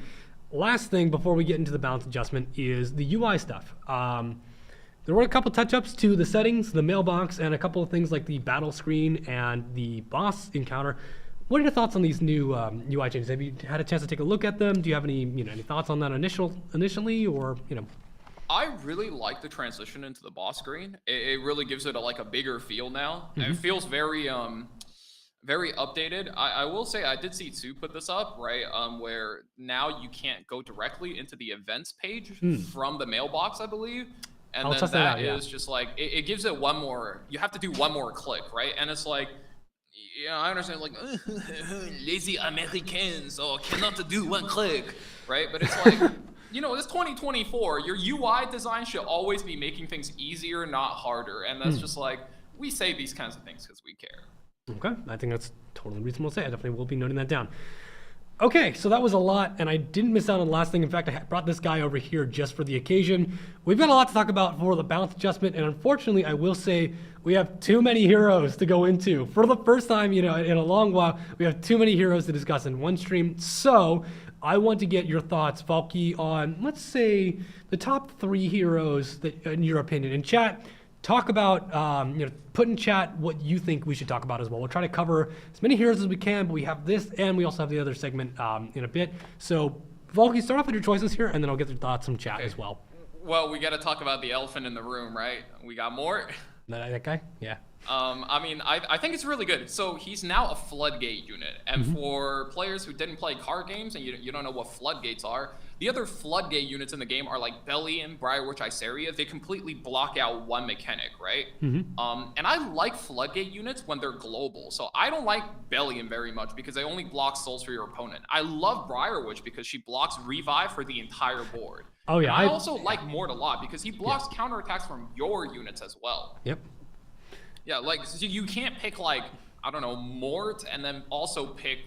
Speaker 1: last thing before we get into the balance adjustment is the UI stuff. There were a couple touch-ups to the settings, the mailbox, and a couple of things like the battle screen and the boss encounter. What are your thoughts on these new UI changes? Have you had a chance to take a look at them? Do you have any thoughts on that initially, or
Speaker 2: I really like the transition into the boss screen. It really gives it a bigger feel now. And it feels very very updated. I will say I did see Sue put this up, right? Where now you can't go directly into the events page from the mailbox, I believe. And then that is just like it gives it one more. You have to do one more click, right? And it's like. Yeah, I understand, like, lazy Americans, cannot do one click, right? But it's like, it's 2024. Your UI design should always be making things easier, not harder. And that's just like, we say these kinds of things because we care.
Speaker 1: Okay, I think that's totally reasonable to say. I definitely will be noting that down. Okay, so that was a lot, and I didn't miss out on the last thing. In fact, I brought this guy over here just for the occasion. We've got a lot to talk about for the balance adjustment, and unfortunately, I will say we have too many heroes to go into. For the first time, in a long while, we have too many heroes to discuss in one stream. So I want to get your thoughts, Valky, on, let's say, the top 3 heroes that, in your opinion. In chat, talk about, put in chat what you think we should talk about as well. We'll try to cover as many heroes as we can, but we have this, and we also have the other segment in a bit. So, Valky, start off with your choices here, and then I'll get your thoughts from chat as well.
Speaker 2: Well, we got to talk about the elephant in the room, right? We got Mort.
Speaker 1: That guy? Yeah.
Speaker 2: I think it's really good. So he's now a floodgate unit, and for players who didn't play card games and you don't know what floodgates are, the other floodgate units in the game are like Bellion, Briarwitch, Iceria. They completely block out one mechanic, right? And I like floodgate units when they're global. So I don't like Bellion very much because they only block souls for your opponent. I love Briarwitch because she blocks revive for the entire board.
Speaker 1: Oh yeah.
Speaker 2: And I also like Mort a lot because he blocks counterattacks from your units as well.
Speaker 1: Yep.
Speaker 2: Yeah, like, so you can't pick, like, I don't know, Mort and then also pick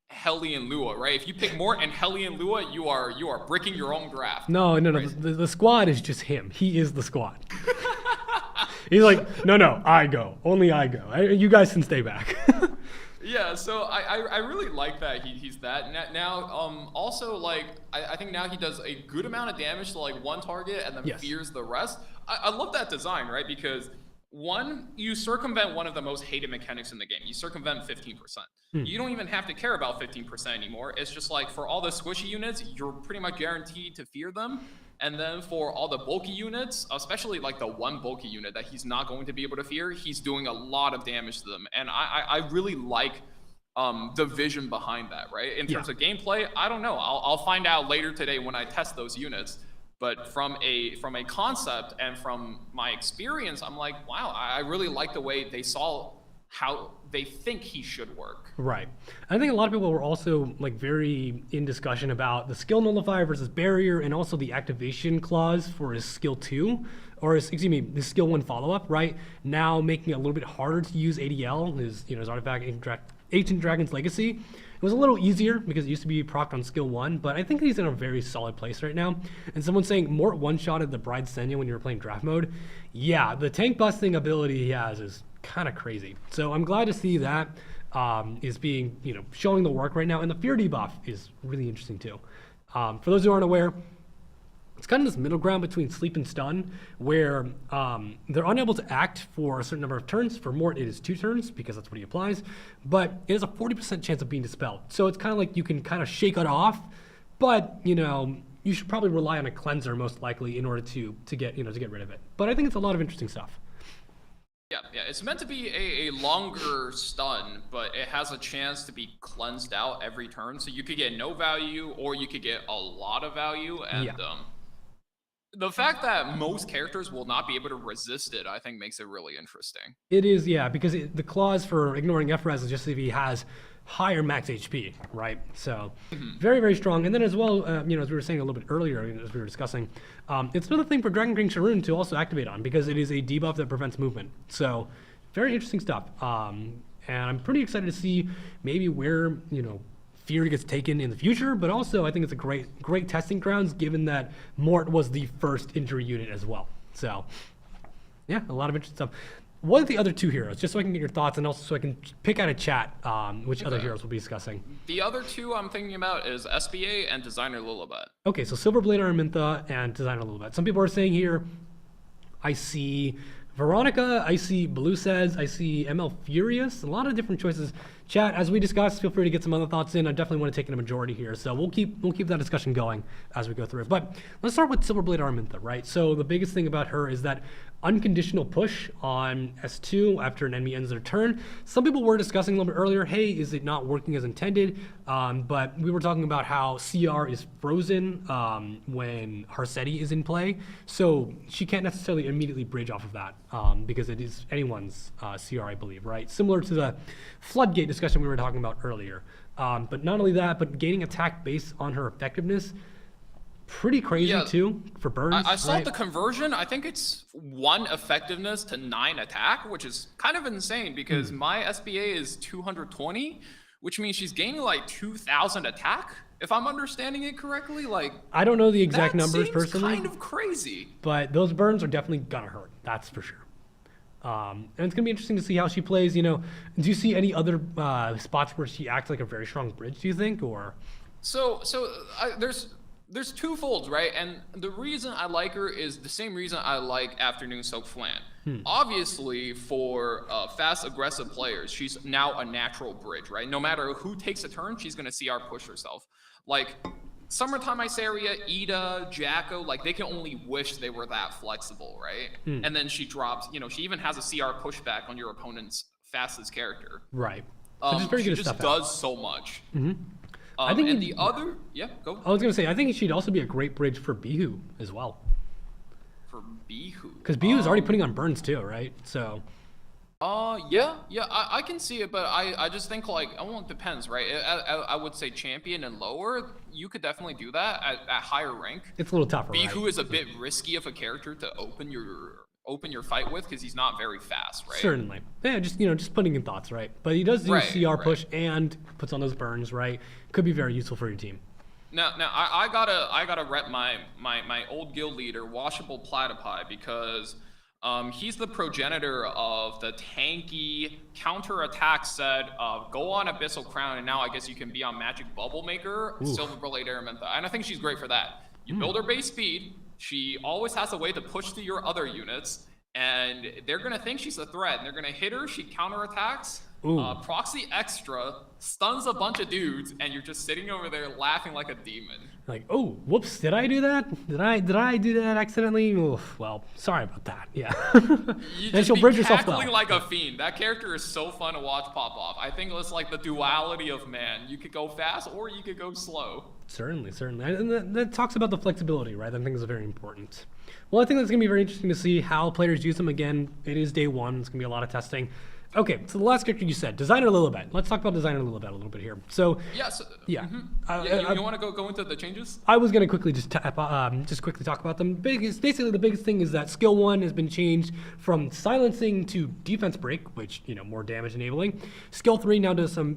Speaker 2: Hellion Lua, right? If you pick Mort and Hellion Lua, you are bricking your own draft.
Speaker 1: No.
Speaker 2: Right?
Speaker 1: The squad is just him. He is the squad. He's like, no, I go. Only I go. You guys can stay back.
Speaker 2: Yeah, so I really like that he's that. Now, also, like, I think now he does a good amount of damage to, like, one target and then fears the rest. I love that design, right? Because... one, you circumvent one of the most hated mechanics in the game. You circumvent 15%. You don't even have to care about 15% anymore. It's just like for all the squishy units, you're pretty much guaranteed to fear them. And then for all the bulky units, especially like the one bulky unit that he's not going to be able to fear, he's doing a lot of damage to them. And I really like the vision behind that, right? In terms of gameplay, I don't know. I'll find out later today when I test those units. But from a concept and from my experience, I'm like, wow, I really like the way they saw how they think he should work.
Speaker 1: Right. I think a lot of people were also like very in discussion about the skill nullifier versus barrier and also the activation clause for his skill 2, or his skill 1 follow-up, right? Now making it a little bit harder to use ADL, his artifact Ancient Dragon's Legacy. It was a little easier because it used to be procced on skill 1, but I think he's in a very solid place right now. And someone's saying Mort one-shotted the Bride Senya when you were playing draft mode. Yeah, the tank busting ability he has is kind of crazy. So I'm glad to see that is being, showing the work right now. And the fear debuff is really interesting too. For those who aren't aware, it's kind of this middle ground between sleep and stun, where they're unable to act for a certain number of turns. For Mort, it is 2 turns, because that's what he applies, but it has a 40% chance of being dispelled. So it's kind of like you can kind of shake it off, but, you should probably rely on a cleanser most likely in order to get, to get rid of it. But I think it's a lot of interesting stuff.
Speaker 2: Yeah, it's meant to be a longer stun, but it has a chance to be cleansed out every turn. So you could get no value, or you could get a lot of value, and the fact that most characters will not be able to resist it, I think, makes it really interesting.
Speaker 1: It is, yeah, because the clause for ignoring FRES is just if he has higher max HP, right? So very, very strong. And then as well, as we were saying a little bit earlier, as we were discussing, it's another thing for Dragon King Sharoon to also activate on, because it is a debuff that prevents movement. So very interesting stuff. And I'm pretty excited to see maybe where, Fear gets taken in the future, but also I think it's a great testing grounds, given that Mort was the first injury unit as well. So yeah, a lot of interesting stuff. What are the other 2 heroes, just so I can get your thoughts, and also so I can pick out a chat which other heroes we'll be discussing?
Speaker 2: The other 2 I'm thinking about is SBA and Designer Lilibet.
Speaker 1: Okay, so Silverblade Araminta and Designer Lilibet. Some people are saying here, I see Veronica, I see Blue Says, I see ML Furious, a lot of different choices. Chat, as we discuss, feel free to get some other thoughts in. I definitely want to take in a majority here, so we'll keep that discussion going as we go through it. But let's start with Silverblade Araminta, right? So the biggest thing about her is that unconditional push on S2 after an enemy ends their turn. Some people were discussing a little bit earlier, hey, is it not working as intended? But we were talking about how CR is frozen when Harsetti is in play, so she can't necessarily immediately bridge off of that because it is anyone's CR, I believe, right? Similar to the Floodgate discussion we were talking about earlier. But not only that, but gaining attack based on her effectiveness, pretty crazy
Speaker 2: Yeah.
Speaker 1: too for burns.
Speaker 2: I saw
Speaker 1: right?
Speaker 2: the conversion. I think it's 1 effectiveness to 9 attack, which is kind of insane because my SBA is 220, which means she's gaining like 2,000 attack. If I'm understanding it correctly, like
Speaker 1: I don't know the exact
Speaker 2: that
Speaker 1: numbers
Speaker 2: seems
Speaker 1: personally,
Speaker 2: kind of crazy.
Speaker 1: but those burns are definitely gonna hurt. That's for sure. And it's gonna be interesting to see how she plays. You know, do you see any other spots where she acts like a very strong bridge? Do you think, or
Speaker 2: There's two folds, right? And the reason I like her is the same reason I like Afternoon Soak Flan. Obviously, for fast, aggressive players, she's now a natural bridge, right? No matter who takes a turn, she's going to CR push herself. Like, Summertime Iceria, Ida, Jacko, like, they can only wish they were that flexible, right? And then she drops, she even has a CR pushback on your opponent's fastest character.
Speaker 1: right? So just very
Speaker 2: She
Speaker 1: good
Speaker 2: just
Speaker 1: stuff.
Speaker 2: does so much.
Speaker 1: I think
Speaker 2: and
Speaker 1: you-
Speaker 2: the other, yeah, go.
Speaker 1: I was gonna say I think she'd also be a great bridge for Bihu as well,
Speaker 2: For Bihu.
Speaker 1: because Bihu is already putting on burns too, right? So
Speaker 2: Yeah, I can see it, but I just think like, well, it depends, right? I would say champion and lower, you could definitely do that at higher rank.
Speaker 1: it's a little tougher,
Speaker 2: Bihu
Speaker 1: right?
Speaker 2: is a bit risky of a character to open your fight with because he's not very fast, right?
Speaker 1: Certainly, yeah. Just putting in thoughts, right? But he does do
Speaker 2: Right,
Speaker 1: CR
Speaker 2: right.
Speaker 1: push and puts on those burns, right? Could be very useful for your team.
Speaker 2: Now I gotta rep my old guild leader, Washable Platypi, because he's the progenitor of the tanky counter-attack set of go on Abyssal Crown, and now I guess you can be on Magic Bubble Maker, Silver Blade Araminta. And I think she's great for that. You build her base speed, she always has a way to push through your other units, and they're gonna think she's a threat, and they're gonna hit her, she counterattacks, proxy extra, stuns a bunch of dudes, and you're just sitting over there laughing like a demon.
Speaker 1: Like, oh, whoops, did I do that? Did I do that accidentally? Oof, well, sorry about that. Yeah.
Speaker 2: You
Speaker 1: And
Speaker 2: just
Speaker 1: she'll
Speaker 2: be
Speaker 1: bridge herself
Speaker 2: cackling
Speaker 1: well.
Speaker 2: like a fiend. That character is so fun to watch pop off. I think it's like the duality of man. You could go fast or you could go slow.
Speaker 1: Certainly. And that talks about the flexibility, right? I think is very important. Well, I think that's going to be very interesting to see how players use them. Again, it is day one. It's going to be a lot of testing. Okay, so the last character you said, Designer Lilibet. Let's talk about Designer Lilibet a little bit here. So,
Speaker 2: Yes.
Speaker 1: yeah.
Speaker 2: You want to go into the changes?
Speaker 1: I was going to quickly just quickly talk about them. Basically, the biggest thing is that skill 1 has been changed from silencing to defense break, which, more damage enabling. Skill 3 now does some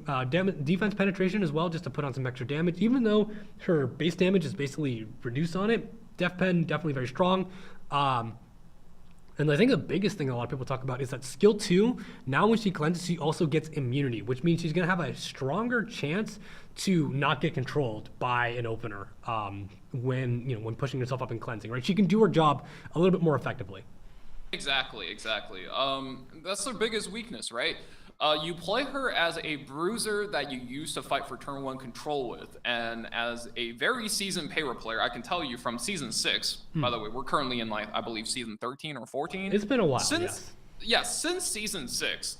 Speaker 1: defense penetration as well, just to put on some extra damage, even though her base damage is basically reduced on it. Def Pen, definitely very strong. And I think the biggest thing a lot of people talk about is that skill 2, now when she cleanses, she also gets immunity, which means she's going to have a stronger chance to not get controlled by an opener when pushing herself up and cleansing, right? She can do her job a little bit more effectively.
Speaker 2: Exactly. That's their biggest weakness, right? You play her as a bruiser that you use to fight for turn 1 control with, and as a very seasoned Payra player, I can tell you from season 6, by the way, we're currently in I believe season 13 or 14.
Speaker 1: It's been a while,
Speaker 2: Since season 6,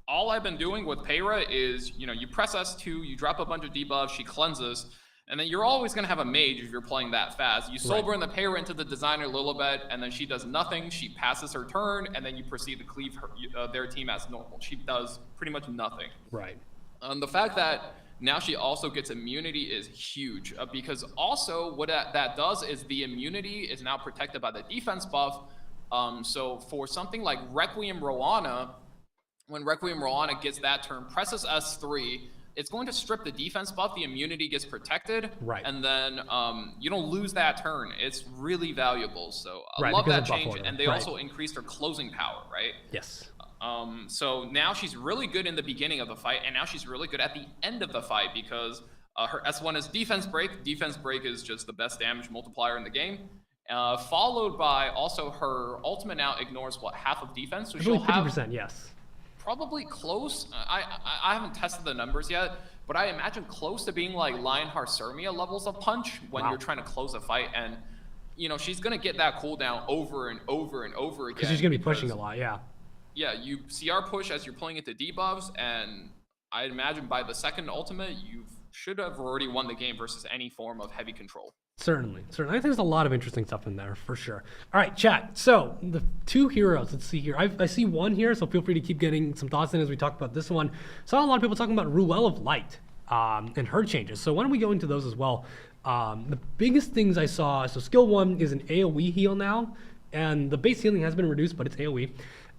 Speaker 2: all I've been doing with Payra is, you press S2, you drop a bunch of debuffs, she cleanses, and then you're always going to have a mage if you're playing that fast. You soul burn the Payra into the Designer Lilibet, and then she does nothing. She passes her turn, and then you proceed to cleave their team as normal. She does pretty much nothing.
Speaker 1: Right.
Speaker 2: The fact that now she also gets immunity is huge, because also what that does is the immunity is now protected by the defense buff. So for something like Requiem Roana, when Requiem Roana gets that turn, presses S3, it's going to strip the defense buff, the immunity gets protected,
Speaker 1: Right.
Speaker 2: and then you don't lose that turn. It's really valuable. So I
Speaker 1: Right,
Speaker 2: love
Speaker 1: because
Speaker 2: that
Speaker 1: of buff
Speaker 2: change.
Speaker 1: order.
Speaker 2: And they
Speaker 1: Right.
Speaker 2: also increased her closing power, right?
Speaker 1: Yes.
Speaker 2: So now she's really good in the beginning of the fight, and now she's really good at the end of the fight because her S1 is defense break. Defense break is just the best damage multiplier in the game. Followed by also her ultimate now ignores half of defense, so
Speaker 1: I
Speaker 2: she'll
Speaker 1: believe
Speaker 2: have
Speaker 1: 50%, yes.
Speaker 2: probably close. I haven't tested the numbers yet, but I imagine close to being like Lionheart Sermia levels of punch when
Speaker 1: Wow.
Speaker 2: you're trying to close a fight, and she's gonna get that cooldown over and over and over again.
Speaker 1: Because she's going to be pushing a lot, yeah.
Speaker 2: Yeah, you CR push as you're playing into debuffs, and I imagine by the second ultimate, you should have already won the game versus any form of heavy control.
Speaker 1: Certainly. I think there's a lot of interesting stuff in there for sure. All right, chat. So the 2 heroes, let's see here. I see one here, so feel free to keep getting some thoughts in as we talk about this one. Saw a lot of people talking about Ruel of Light and her changes. So why don't we go into those as well? The biggest things I saw, so skill 1 is an AoE heal now, and the base healing has been reduced, but it's AoE.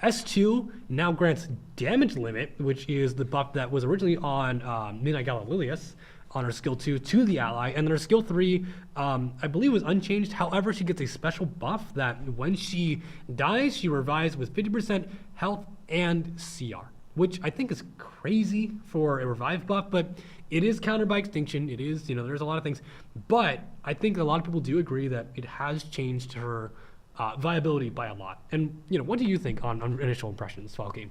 Speaker 1: S2 now grants damage limit, which is the buff that was originally on Midnight Gala Lilius on her skill 2 to the ally, and then her skill 3, I believe, was unchanged. However, she gets a special buff that when she dies, she revives with 50% health and CR, which I think is crazy for a revive buff, but it is countered by extinction. It is, there's a lot of things, but I think a lot of people do agree that it has changed her viability by a lot. And what do you think on initial impressions, Valky?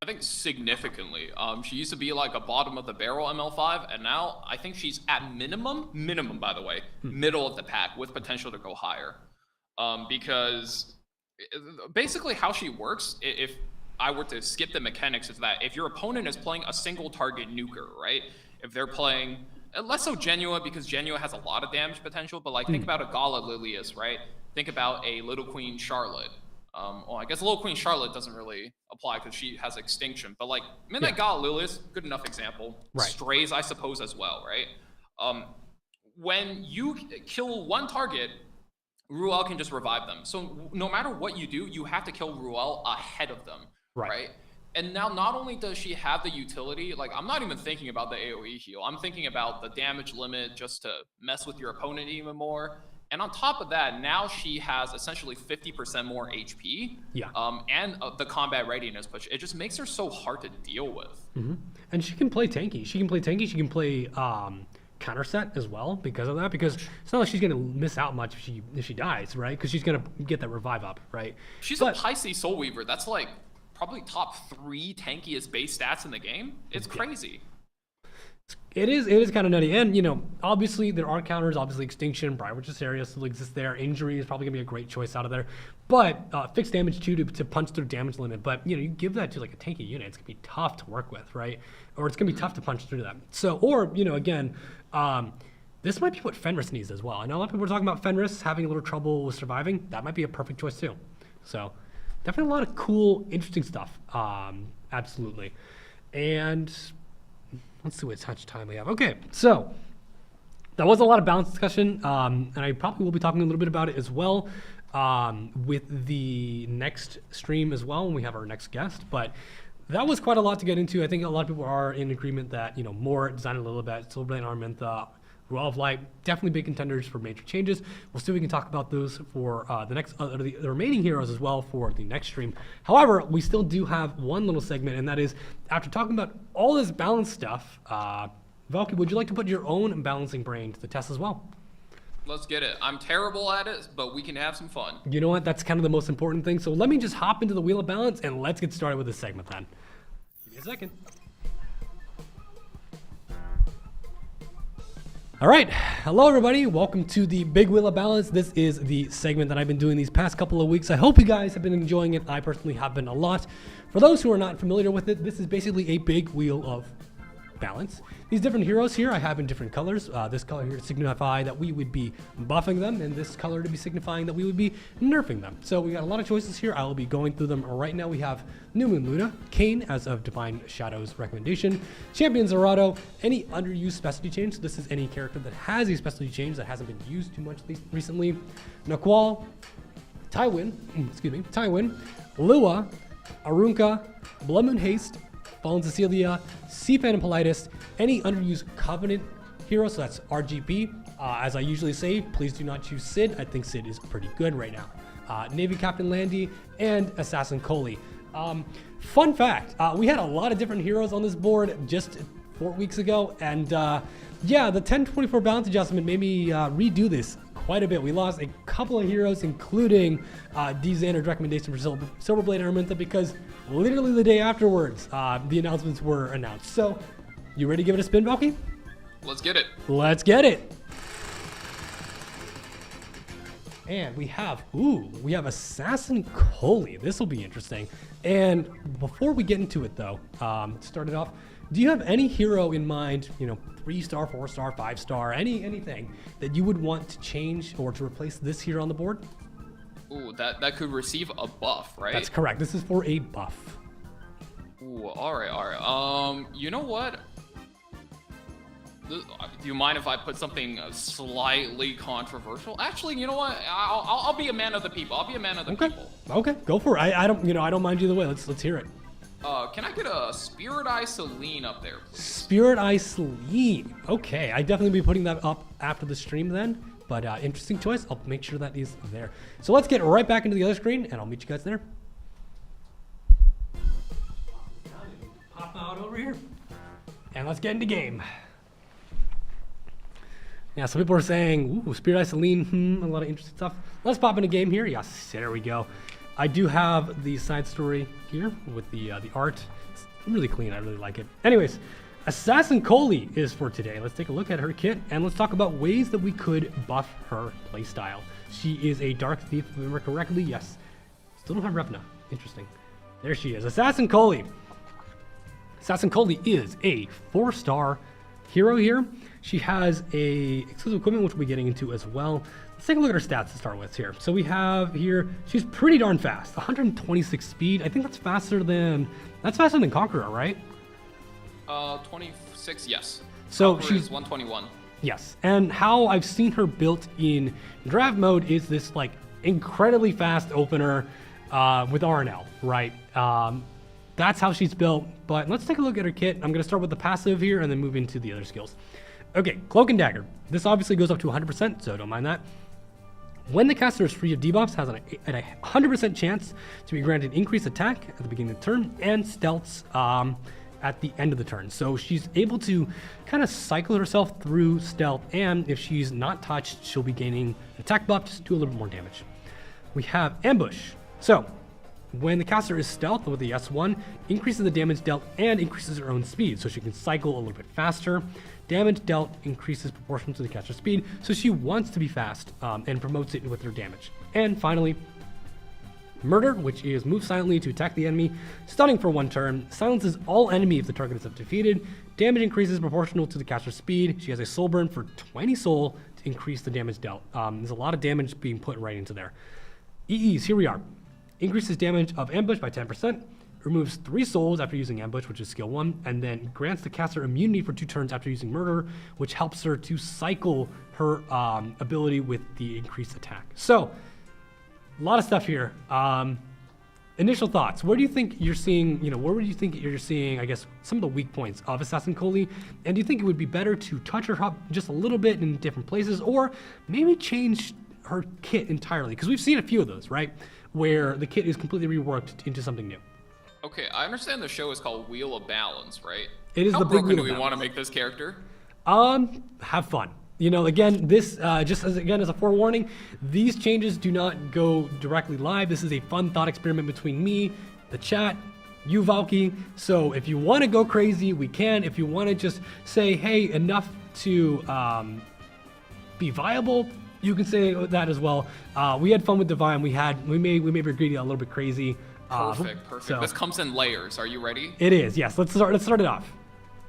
Speaker 2: I think significantly. She used to be like a bottom of the barrel ML5, and now I think she's at minimum by the way, middle of the pack with potential to go higher. Because basically how she works, if I were to skip the mechanics, is that if your opponent is playing a single target nuker, right? If they're playing less so Genua, because Genua has a lot of damage potential, but like think about a Gala Lilius, right? Think about a Little Queen Charlotte. Well, I guess Little Queen Charlotte doesn't really apply because she has extinction, but like Midnight Gala Lilius, good enough example.
Speaker 1: Right.
Speaker 2: Strays, I suppose, as well, right? When you kill one target, Ruel can just revive them. So no matter what you do, you have to kill Ruel ahead of them, right? And now not only does she have the utility, like I'm not even thinking about the AoE heal. I'm thinking about the damage limit just to mess with your opponent even more. And on top of that, now she has essentially 50% more HP, and the combat readiness push. It just makes her so hard to deal with.
Speaker 1: And she can play tanky. She can play counter set as well because of that. Because it's not like she's gonna miss out much if she dies, right? Because she's gonna get that revive up, right?
Speaker 2: She's a Pisces Soul Weaver. That's like probably top 3 tankiest base stats in the game. It's crazy.
Speaker 1: It is kind of nutty, and obviously there are counters. Obviously, extinction, Brightwitch's area still exists there. Injury is probably gonna be a great choice out of there, but fixed damage too to punch through damage limit. But you give that to like a tanky unit, it's gonna be tough to work with, right? Or it's gonna be tough to punch through that. So, or again, this might be what Fenris needs as well. I know a lot of people are talking about Fenris having a little trouble with surviving. That might be a perfect choice too. So, definitely a lot of cool, interesting stuff. Absolutely, and. Let's see what touch time we have. Okay, so that was a lot of balance discussion, and I probably will be talking a little bit about it as well with the next stream as well when we have our next guest. But that was quite a lot to get into. I think a lot of people are in agreement that more Design a Little Bit, Silverblade Armantha, Royal of Light, definitely big contenders for major changes. We'll see if we can talk about those for the next, the remaining heroes as well for the next stream. However, we still do have one little segment, and that is after talking about all this balance stuff, Valky, would you like to put your own balancing brain to the test as well?
Speaker 2: Let's get it. I'm terrible at it, but we can have some fun.
Speaker 1: You know what? That's kind of the most important thing. So let me just hop into the Wheel of Balance and let's get started with this segment then. Give me a second. All right, hello everybody. Welcome to the Big Wheel of Balance. This is the segment that I've been doing these past couple of weeks. I hope you guys have been enjoying it. I personally have been a lot. For those who are not familiar with it, this is basically a big wheel of balance. These different heroes here I have in different colors. This color here to signify that we would be buffing them, and this color to be signifying that we would be nerfing them. So we got a lot of choices here. I will be going through them right now. We have New Moon Luna, Kane as of Divine Shadow's recommendation, Champion Zerato, any underused specialty change. So this is any character that has a specialty change that hasn't been used too much recently. Naqual, Tywin, Lua, Arunka, Blood Moon Haste, Fallen Cecilia, Sea Phantom Politis, any underused Covenant hero, so that's RGP. As I usually say, please do not choose Sid. I think Sid is pretty good right now. Navy Captain Landy, and Assassin Coley. Fun fact, we had a lot of different heroes on this board just 4 weeks ago, and yeah, the 10-24 balance adjustment made me redo this quite a bit. We lost a couple of heroes, including D. Xander's recommendation for Silverblade Armantha, because literally the day afterwards, the announcements were announced. So, you ready to give it a spin, Valky?
Speaker 2: Let's get it.
Speaker 1: Let's get it. And we have Assassin Coley. This will be interesting. And before we get into it though, to start it off, do you have any hero in mind, 3-star, 4-star, 5-star, anything that you would want to change or to replace this hero on the board?
Speaker 2: Ooh, that could receive a buff, right?
Speaker 1: That's correct. This is for a buff.
Speaker 2: Ooh, all right. You know what? Do you mind if I put something slightly controversial? Actually, you know what? I'll be a man of the people. I'll be a man of the people.
Speaker 1: Okay, go for it. I don't mind either way. Let's hear it.
Speaker 2: Can I get a Spirit Eye Celine up there, please?
Speaker 1: Spirit Eye Celine. Okay, I definitely be putting that up after the stream then. But interesting choice. I'll make sure that is there. So let's get right back into the other screen, and I'll meet you guys there. Pop out over here, and let's get into game. Yeah, some people are saying, ooh, Spirit Eye Celine, a lot of interesting stuff. Let's pop into game here. Yes, there we go. I do have the side story here with the art. It's really clean. I really like it. Anyways, Assassin Coley is for today. Let's take a look at her kit, and let's talk about ways that we could buff her playstyle. She is a Dark Thief, if I remember correctly. Yes. Still don't have Revna. Interesting. There she is. Assassin Coley. Assassin Coley is a 4-star hero here. She has a exclusive equipment, which we'll be getting into as well. Let's take a look at her stats to start with here. So we have here, she's pretty darn fast, 126 speed. I think that's faster than Conqueror, right?
Speaker 2: 26, yes.
Speaker 1: So
Speaker 2: Conqueror
Speaker 1: she's
Speaker 2: is 121.
Speaker 1: Yes, and how I've seen her built in draft mode is this like incredibly fast opener with RNL, right? That's how she's built, but let's take a look at her kit. I'm gonna start with the passive here and then move into the other skills. Okay, Cloak and Dagger. This obviously goes up to 100%, so don't mind that. When the caster is free of debuffs, has a 100% chance to be granted increased attack at the beginning of the turn and stealths at the end of the turn. So she's able to kind of cycle herself through stealth, and if she's not touched, she'll be gaining attack buff to do a little bit more damage. We have Ambush. So when the caster is stealth with the S1, increases the damage dealt and increases her own speed, so she can cycle a little bit faster. Damage dealt increases proportional to the caster's speed, so she wants to be fast and promotes it with her damage. And finally, Murder, which is move silently to attack the enemy, stunning for 1 turn, silences all enemy if the target is defeated, damage increases proportional to the caster's speed. She has a soul burn for 20 soul to increase the damage dealt. There's a lot of damage being put right into there. EEs, here we are. Increases damage of ambush by 10%, removes 3 souls after using ambush, which is skill 1, and then grants the caster immunity for 2 turns after using murder, which helps her to cycle her ability with the increased attack. So, a lot of stuff here. Initial thoughts. Where do you think you're seeing, where would you think you're seeing, I guess, some of the weak points of Assassin Coley? And do you think it would be better to touch her up just a little bit in different places, or maybe change her kit entirely? Because we've seen a few of those, right? Where the kit is completely reworked into something new.
Speaker 2: Okay, I understand the show is called Wheel of Balance, right?
Speaker 1: It is
Speaker 2: How
Speaker 1: the big
Speaker 2: broken
Speaker 1: wheel
Speaker 2: do
Speaker 1: of
Speaker 2: we
Speaker 1: balance.
Speaker 2: want to make this character?
Speaker 1: Have fun. Again, this just as a forewarning, these changes do not go directly live. This is a fun thought experiment between me, the chat, you, Valky. So if you want to go crazy, we can. If you want to just say, hey, enough to be viable, you can say that as well. We had fun with Divine. We made Brigadier a little bit crazy.
Speaker 2: Perfect.
Speaker 1: So
Speaker 2: This comes in layers. Are you ready?
Speaker 1: it is, yes. Let's start it off.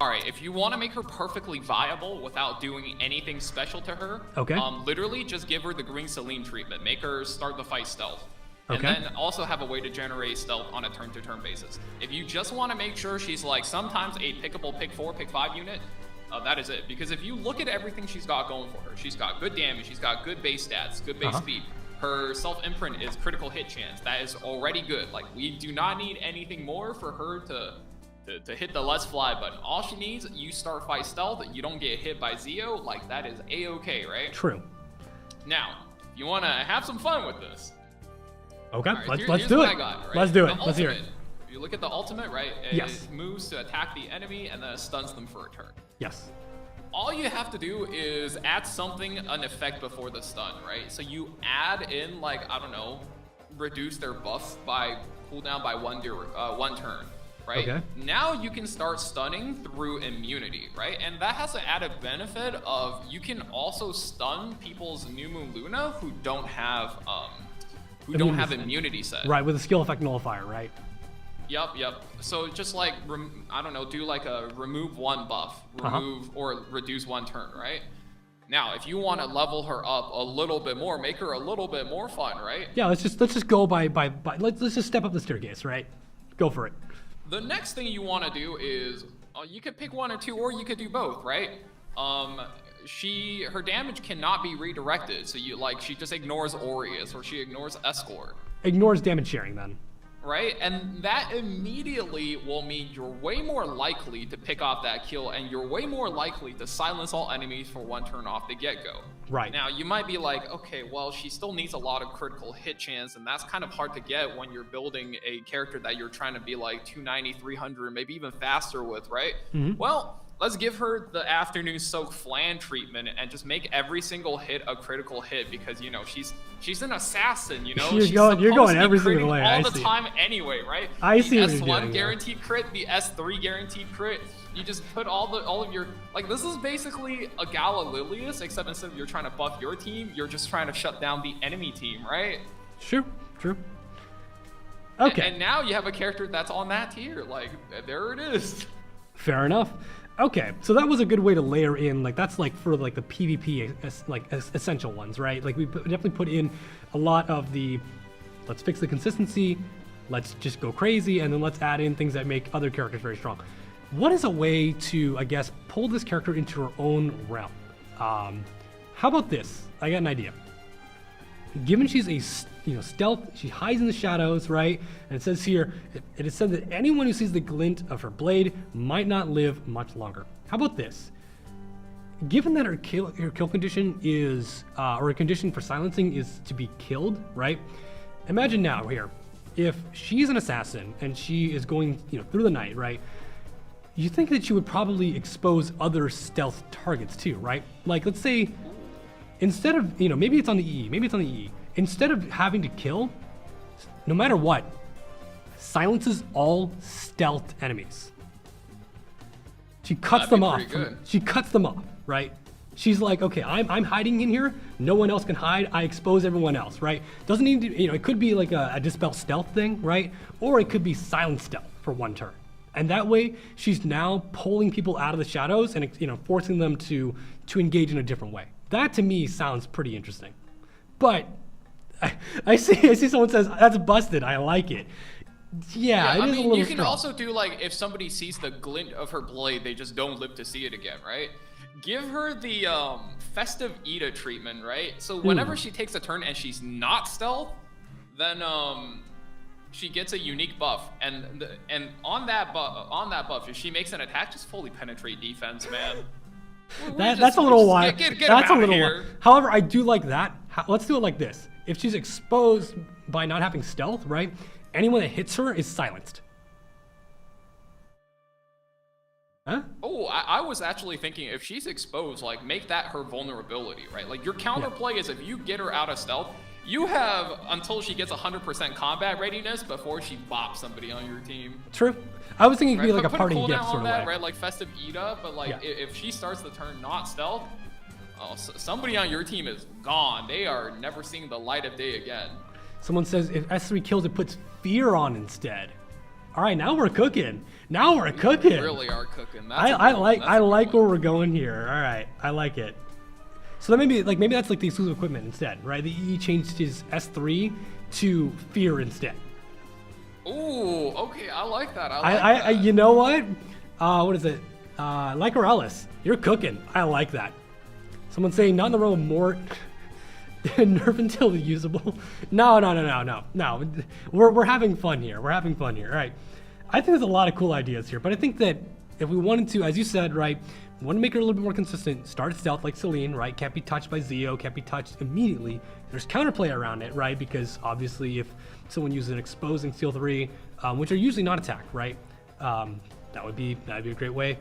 Speaker 2: All right, if you want to make her perfectly viable without doing anything special to her,
Speaker 1: Okay.
Speaker 2: Literally just give her the green Celine treatment. Make her start the fight stealth.
Speaker 1: Okay.
Speaker 2: And then also have a way to generate stealth on a turn-to-turn basis. If you just want to make sure she's like sometimes a pickable pick 4, pick 5 unit, that is it. Because if you look at everything she's got going for her, she's got good damage, she's got good base stats, good base speed. Her self-imprint is critical hit chance. That is already good. Like, we do not need anything more for her to hit the let's fly button. All she needs, you start fight stealth, you don't get hit by Zeo, like that is a-okay, right?
Speaker 1: True.
Speaker 2: Now, if you want to have some fun with this.
Speaker 1: Okay,
Speaker 2: Right,
Speaker 1: let's
Speaker 2: here's
Speaker 1: do
Speaker 2: what
Speaker 1: it.
Speaker 2: I got, right?
Speaker 1: Let's do
Speaker 2: The
Speaker 1: it. Let's hear it.
Speaker 2: ultimate, if you look at the ultimate, right?
Speaker 1: Yes.
Speaker 2: It moves to attack the enemy and then it stuns them for a turn.
Speaker 1: Yes.
Speaker 2: All you have to do is add an effect before the stun, right? So you add in, like, I don't know, reduce their buff by cooldown by 1 turn, right?
Speaker 1: Okay.
Speaker 2: Now you can start stunning through immunity, right? And that has an added benefit of you can also stun people's New Moon Luna who don't have immunity set.
Speaker 1: Right, with a skill effect nullifier, right?
Speaker 2: Yep. So just like, I don't know, do like a remove 1 buff, remove or reduce 1 turn, right? Now, if you want to level her up a little bit more, make her a little bit more fun, right?
Speaker 1: Yeah, let's just go by let's just step up the staircase, right? Go for it.
Speaker 2: The next thing you want to do is you could pick 1 or 2, or you could do both, right? her damage cannot be redirected. So she just ignores Aureus or she ignores Escort.
Speaker 1: Ignores damage sharing then.
Speaker 2: Right, and that immediately will mean you're way more likely to pick off that kill, and you're way more likely to silence all enemies for one turn off the get-go.
Speaker 1: Right.
Speaker 2: Now, you might be like, okay, well, she still needs a lot of critical hit chance, and that's kind of hard to get when you're building a character that you're trying to be like 290, 300, maybe even faster with, right? Well, let's give her the afternoon soak flan treatment and just make every single hit a critical hit because she's an assassin,
Speaker 1: You're going every single way.
Speaker 2: All the time anyway, right?
Speaker 1: I see what
Speaker 2: the
Speaker 1: you're doing.
Speaker 2: S1 guaranteed crit, the S3 guaranteed crit. You just put all of your this is basically a Gala Lilius, except instead of you're trying to buff your team, you're just trying to shut down the enemy team, right?
Speaker 1: True. Okay.
Speaker 2: And now you have a character that's on that tier. There it is.
Speaker 1: Fair enough. Okay, so that was a good way to layer in, that's for the PvP essential ones, right? We definitely put in a lot of the, let's fix the consistency, let's just go crazy, and then let's add in things that make other characters very strong. What is a way to, I guess, pull this character into her own realm? How about this? I got an idea. Given she's a stealth, she hides in the shadows, right? And it says here, it is said that anyone who sees the glint of her blade might not live much longer. How about this? Given that her kill condition is, or a condition for silencing is to be killed, right? Imagine now here, if she's an assassin and she is going, through the night, right? You think that she would probably expose other stealth targets too, right? Let's say, instead of, maybe it's on the EE, instead of having to kill, no matter what, silences all stealth enemies. She cuts them off. She cuts them off, right? She's like, okay, I'm hiding in here. No one else can hide. I expose everyone else, right? Doesn't need to, it could be like a dispel stealth thing, right? Or it could be silent stealth for one turn. And that way, she's now pulling people out of the shadows and, forcing them to engage in a different way. That to me sounds pretty interesting. But I see someone says, that's busted. I like it. Yeah, it is a little
Speaker 2: you can
Speaker 1: strong.
Speaker 2: also do if somebody sees the glint of her blade, they just don't live to see it again, right? Give her the festive Ida treatment, right? So whenever she takes a turn and she's not stealth, then she gets a unique buff, and on that buff, if she makes an attack, just fully penetrate defense, man.
Speaker 1: That's a little wild. That's a little
Speaker 2: wild.
Speaker 1: However, I do like that. Let's do it like this. If she's exposed by not having stealth, right? Anyone that hits her is silenced. Huh?
Speaker 2: Oh, I was actually thinking if she's exposed, make that her vulnerability, right? Your counterplay is if you get her out of stealth, you have until she gets 100% combat readiness before she bops somebody on your team.
Speaker 1: True. I was thinking it could be
Speaker 2: Put
Speaker 1: a parting
Speaker 2: a
Speaker 1: gift
Speaker 2: cooldown
Speaker 1: sort
Speaker 2: on
Speaker 1: of
Speaker 2: that,
Speaker 1: way.
Speaker 2: right? Like festive Ida, but if she starts the turn not stealth, somebody on your team is gone. They are never seeing the light of day again.
Speaker 1: Someone says if S3 kills, it puts fear on instead. All right, now we're cooking. Now we're cooking.
Speaker 2: We really are cooking.
Speaker 1: I like where we're going here. All right, I like it. So then maybe that's the exclusive equipment instead, right? The EE changed his S3 to fear instead.
Speaker 2: Ooh, okay, I like that. I like that.
Speaker 1: You know what? What is it? Like Oralis, you're cooking. I like that. Someone's saying not in the row of Mort. Nerf until usable. No. We're having fun here. All right. I think there's a lot of cool ideas here, but I think that if we wanted to, as you said, right, we want to make her a little bit more consistent. Start stealth like Celine, right? Can't be touched by Zeo. Can't be touched immediately. There's counterplay around it, right? Because obviously, if someone uses an exposing Steel 3, which are usually not attacked, right? That would be a great way.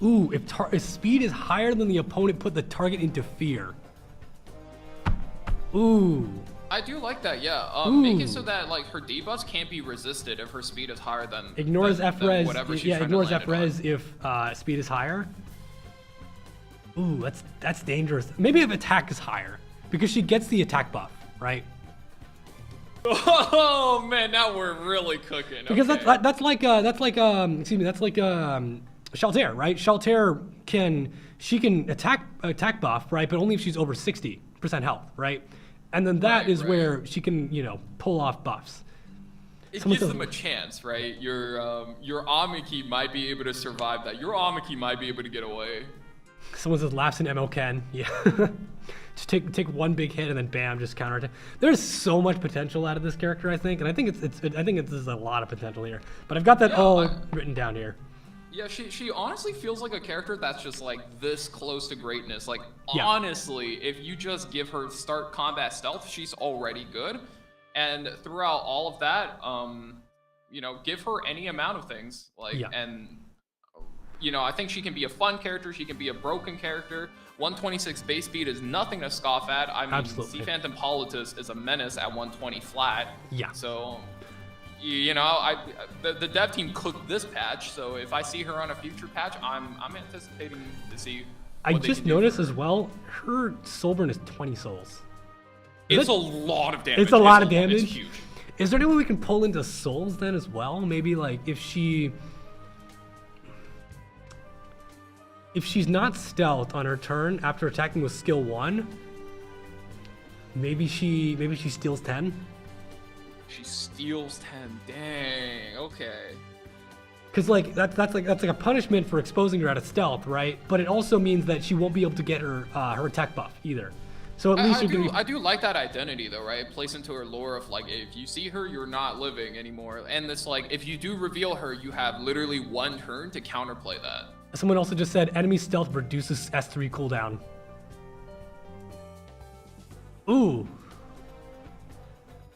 Speaker 1: If speed is higher than the opponent, put the target into fear. Ooh.
Speaker 2: I do like that, yeah. Make it so that her debuffs can't be resisted if her speed is higher than
Speaker 1: ignores F-res.
Speaker 2: Whatever she's
Speaker 1: Yeah,
Speaker 2: trying
Speaker 1: ignores
Speaker 2: to land
Speaker 1: F-res if speed is higher. Ooh, that's dangerous. Maybe if attack is higher, because she gets the attack buff, right?
Speaker 2: Oh man, now we're really cooking.
Speaker 1: Because
Speaker 2: okay.
Speaker 1: that's like Shaltair, right? Shaltair can attack buff, right? But only if she's over 60% health, right? And then that is where she can, pull off buffs.
Speaker 2: It
Speaker 1: Someone
Speaker 2: gives
Speaker 1: says,
Speaker 2: them a chance, right? Your Amiki might be able to survive that. Your Amiki might be able to get away.
Speaker 1: someone says laughs in ML Ken. Yeah. Just take one big hit and then bam, just counterattack. There's so much potential out of this character, I think, and I think there's a lot of potential here. But I've got that all written down here.
Speaker 2: Yeah, she honestly feels like a character that's just like this close to greatness. Like
Speaker 1: Yeah.
Speaker 2: honestly, if you just give her start combat stealth, she's already good. And throughout all of that, you know, give her any amount of things. Like and you know, I think she can be a fun character, she can be a broken character. 126 base speed is nothing to scoff at. I mean,
Speaker 1: Absolutely.
Speaker 2: C Phantom Politis is a menace at 120 flat.
Speaker 1: Yeah.
Speaker 2: So, you know, the dev team cooked this patch. So if I see her on a future patch, I'm anticipating to see.
Speaker 1: I
Speaker 2: what they
Speaker 1: just
Speaker 2: can do
Speaker 1: noticed
Speaker 2: for her.
Speaker 1: as well, her soul burn is 20 souls.
Speaker 2: It's a lot of damage.
Speaker 1: It's a lot of damage.
Speaker 2: It's huge.
Speaker 1: Is there any way we can pull into souls then as well? Maybe like if she's not stealth on her turn after attacking with skill 1, maybe she steals 10.
Speaker 2: She steals 10. Dang. Okay.
Speaker 1: Cause like that's like a punishment for exposing her out of stealth, right? But it also means that she won't be able to get her attack buff either. So at least
Speaker 2: I do like that identity though, right? It plays into her lore of like, if you see her, you're not living anymore. And it's like, if you do reveal her, you have literally one turn to counterplay that.
Speaker 1: Someone also just said enemy stealth reduces S3 cooldown. Ooh.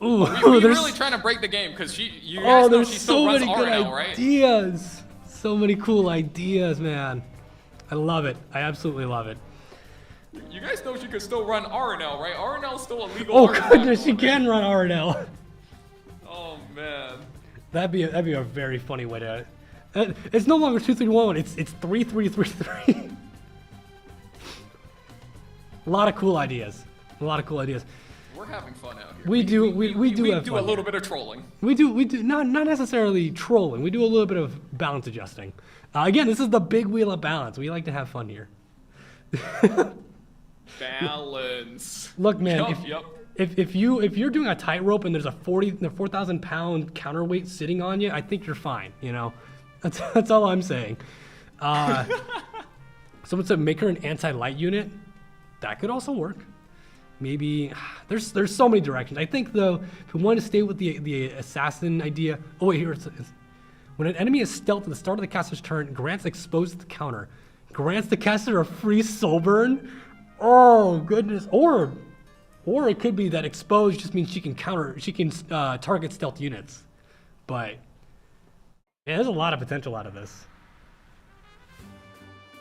Speaker 1: Ooh.
Speaker 2: We're really trying to break the game because you guys know she still runs RNL, right?
Speaker 1: Ideas. So many cool ideas, man. I love it. I absolutely love it.
Speaker 2: You guys know she could still run RNL, right? RNL is still a legal
Speaker 1: Oh
Speaker 2: artifact
Speaker 1: goodness, she
Speaker 2: already.
Speaker 1: can run RNL.
Speaker 2: Oh man.
Speaker 1: That'd be a very funny way to. It's no longer 2-3-1. It's 3-3-3-3. A lot of cool ideas. A lot of cool ideas.
Speaker 2: We're having fun out here.
Speaker 1: We do have
Speaker 2: do
Speaker 1: fun
Speaker 2: a little
Speaker 1: here.
Speaker 2: bit of trolling.
Speaker 1: We do not necessarily trolling. We do a little bit of balance adjusting. Again, this is the big wheel of balance. We like to have fun here.
Speaker 2: Balance.
Speaker 1: Look, man.
Speaker 2: Yep.
Speaker 1: If you're doing a tightrope and there's a 4,000 pound counterweight sitting on you, I think you're fine. You know, that's all I'm saying. Someone said make her an anti-light unit. That could also work. Maybe there's so many directions. I think though, if we want to stay with the assassin idea. Oh wait, here it is. When an enemy is stealth at the start of the caster's turn, grants exposed the counter. Grants the caster a free soul burn. Oh goodness. Or it could be that exposed just means she can target stealth units. But yeah, there's a lot of potential out of this.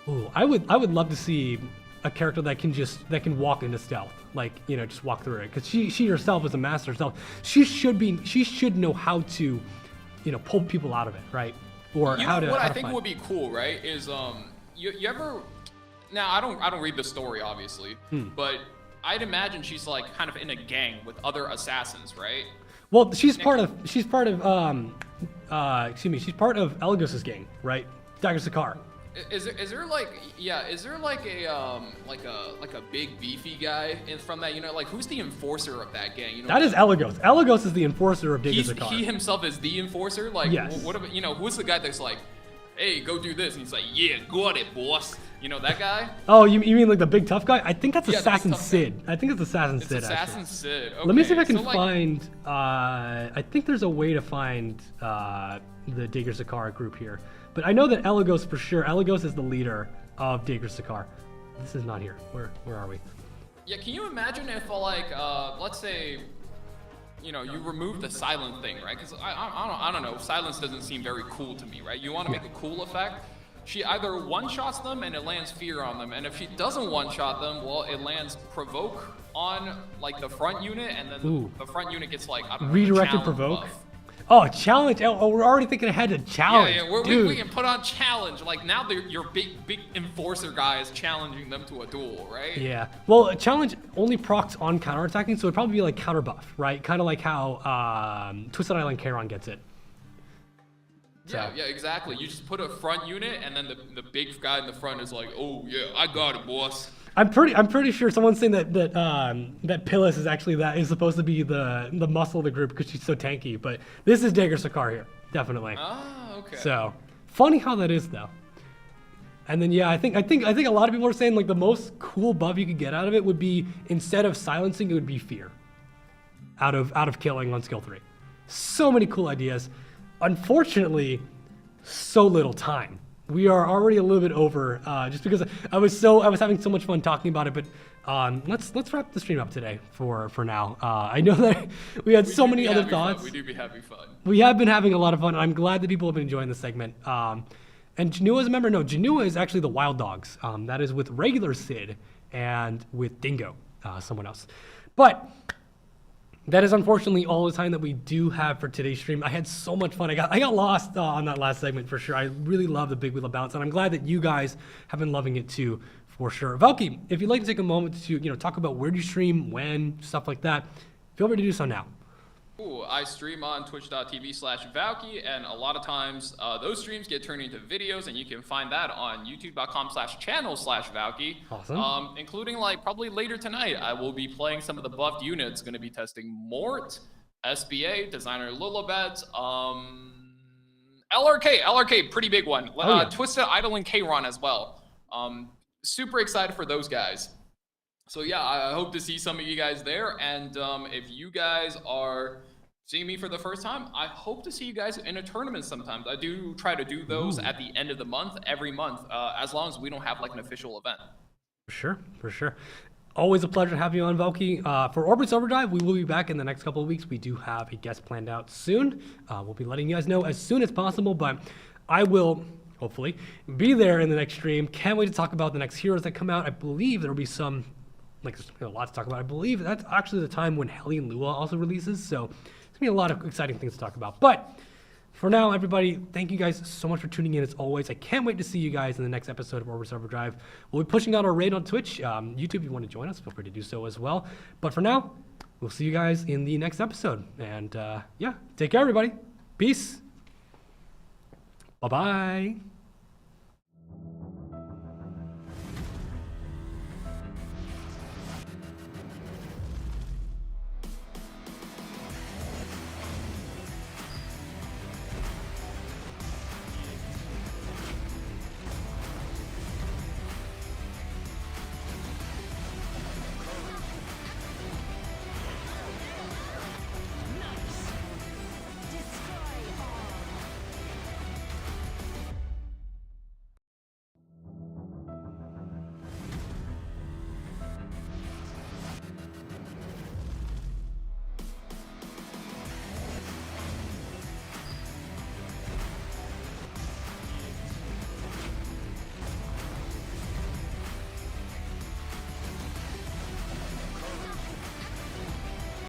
Speaker 1: Ooh, I would love to see a character that can walk into stealth, like, you know, just walk through it, because she herself is a master of stealth. She should know how to, you know, pull people out of it, right? Or how to.
Speaker 2: What
Speaker 1: how
Speaker 2: I
Speaker 1: to
Speaker 2: think
Speaker 1: fight.
Speaker 2: would be cool, right, is you ever. Now I don't read the story obviously, but I'd imagine she's like kind of in a gang with other assassins, right?
Speaker 1: Well, she's part of Elagos's gang, right? Dagger Sakar.
Speaker 2: Is there like a big beefy guy from that unit? Like, who's the enforcer of that gang? You know,
Speaker 1: That is Elagos. Elagos is the enforcer of Dagger
Speaker 2: he
Speaker 1: Sakar.
Speaker 2: himself is the enforcer. Like,
Speaker 1: Yes.
Speaker 2: what about, you know, who's the guy that's like, hey, go do this, and he's like, yeah, got it, boss. You know that guy?
Speaker 1: Oh, you mean like the big tough guy? I think that's
Speaker 2: Yeah, the big
Speaker 1: Assassin
Speaker 2: tough guy.
Speaker 1: Sid. I think it's Assassin
Speaker 2: It's
Speaker 1: Sid.
Speaker 2: Assassin
Speaker 1: actually.
Speaker 2: Sid. Okay.
Speaker 1: Let me see if I can
Speaker 2: so, like,
Speaker 1: find. I think there's a way to find the Dagger Sakar group here, but I know that Elagos for sure. Elagos is the leader of Dagger Sakar. This is not here. Where are we?
Speaker 2: Yeah, can you imagine if like let's say, you know, you remove the silent thing, right? Because I don't know, silence doesn't seem very cool to me, right? You want to make a cool effect. She either one-shots them and it lands fear on them, and if she doesn't one-shot them, well, it lands provoke on like the front unit, and then the front unit gets like, I don't know,
Speaker 1: Redirected
Speaker 2: challenge
Speaker 1: provoke.
Speaker 2: buff.
Speaker 1: Oh, challenge! Oh, we're already thinking ahead to challenge.
Speaker 2: Yeah,
Speaker 1: dude.
Speaker 2: we can put on challenge. Like now, your big enforcer guy is challenging them to a duel, right?
Speaker 1: Yeah. Well, challenge only procs on counterattacking, so it'd probably be like counter buff, right? Kind of like how Twisted Island Charon gets it.
Speaker 2: Yeah, exactly. You just put a front unit, and then the big guy in the front is like, oh yeah, I got it, boss.
Speaker 1: I'm pretty sure someone's saying that Pillis is supposed to be the muscle of the group because she's so tanky. But this is Dagger Sakar here, definitely.
Speaker 2: Ah, okay.
Speaker 1: So funny how that is though. And then yeah, I think a lot of people are saying like the most cool buff you could get out of it would be, instead of silencing, it would be fear. Out of killing on skill 3. So many cool ideas. Unfortunately, so little time. We are already a little bit over, just because I was having so much fun talking about it. But let's wrap the stream up today for now. I know that we had so many other thoughts.
Speaker 2: We do be having fun.
Speaker 1: We have been having a lot of fun. And I'm glad that people have been enjoying this segment. And Janua is a member. No, Janua is actually the Wild Dogs. That is with regular Sid and with Dingo, someone else. But that is unfortunately all the time that we do have for today's stream. I had so much fun. I got lost on that last segment for sure. I really love the Big Wheel of Bounce, and I'm glad that you guys have been loving it too, for sure. Valky, if you'd like to take a moment to talk about where you stream, when, stuff like that, feel free to do so now.
Speaker 2: Ooh, I stream on twitch.tv/Valky, and a lot of times those streams get turned into videos, and you can find that on youtube.com/channel/Valky.
Speaker 1: Awesome.
Speaker 2: Including like probably later tonight, I will be playing some of the buffed units. Going to be testing Mort, SBA, Designer Lilibet, LRK, pretty big one.
Speaker 1: Oh, yeah.
Speaker 2: Twisted Idol and Kron as well. Super excited for those guys. So yeah, I hope to see some of you guys there. And if you guys are seeing me for the first time, I hope to see you guys in a tournament sometimes. I do try to do those at the end of the month, every month, as long as we don't have like an official event.
Speaker 1: For sure. Always a pleasure having you on, Valky. For Orbis Overdrive, we will be back in the next couple of weeks. We do have a guest planned out soon. We'll be letting you guys know as soon as possible, but I will hopefully be there in the next stream. Can't wait to talk about the next heroes that come out. I believe there will be some, there's a lot to talk about. I believe that's actually the time when Hellion Lua also releases, so there's gonna be a lot of exciting things to talk about. But for now, everybody, thank you guys so much for tuning in as always. I can't wait to see you guys in the next episode of Orbis Overdrive. We'll be pushing out our raid on Twitch. YouTube, if you want to join us, feel free to do so as well. But for now, we'll see you guys in the next episode. And yeah, take care, everybody. Peace. Bye-bye.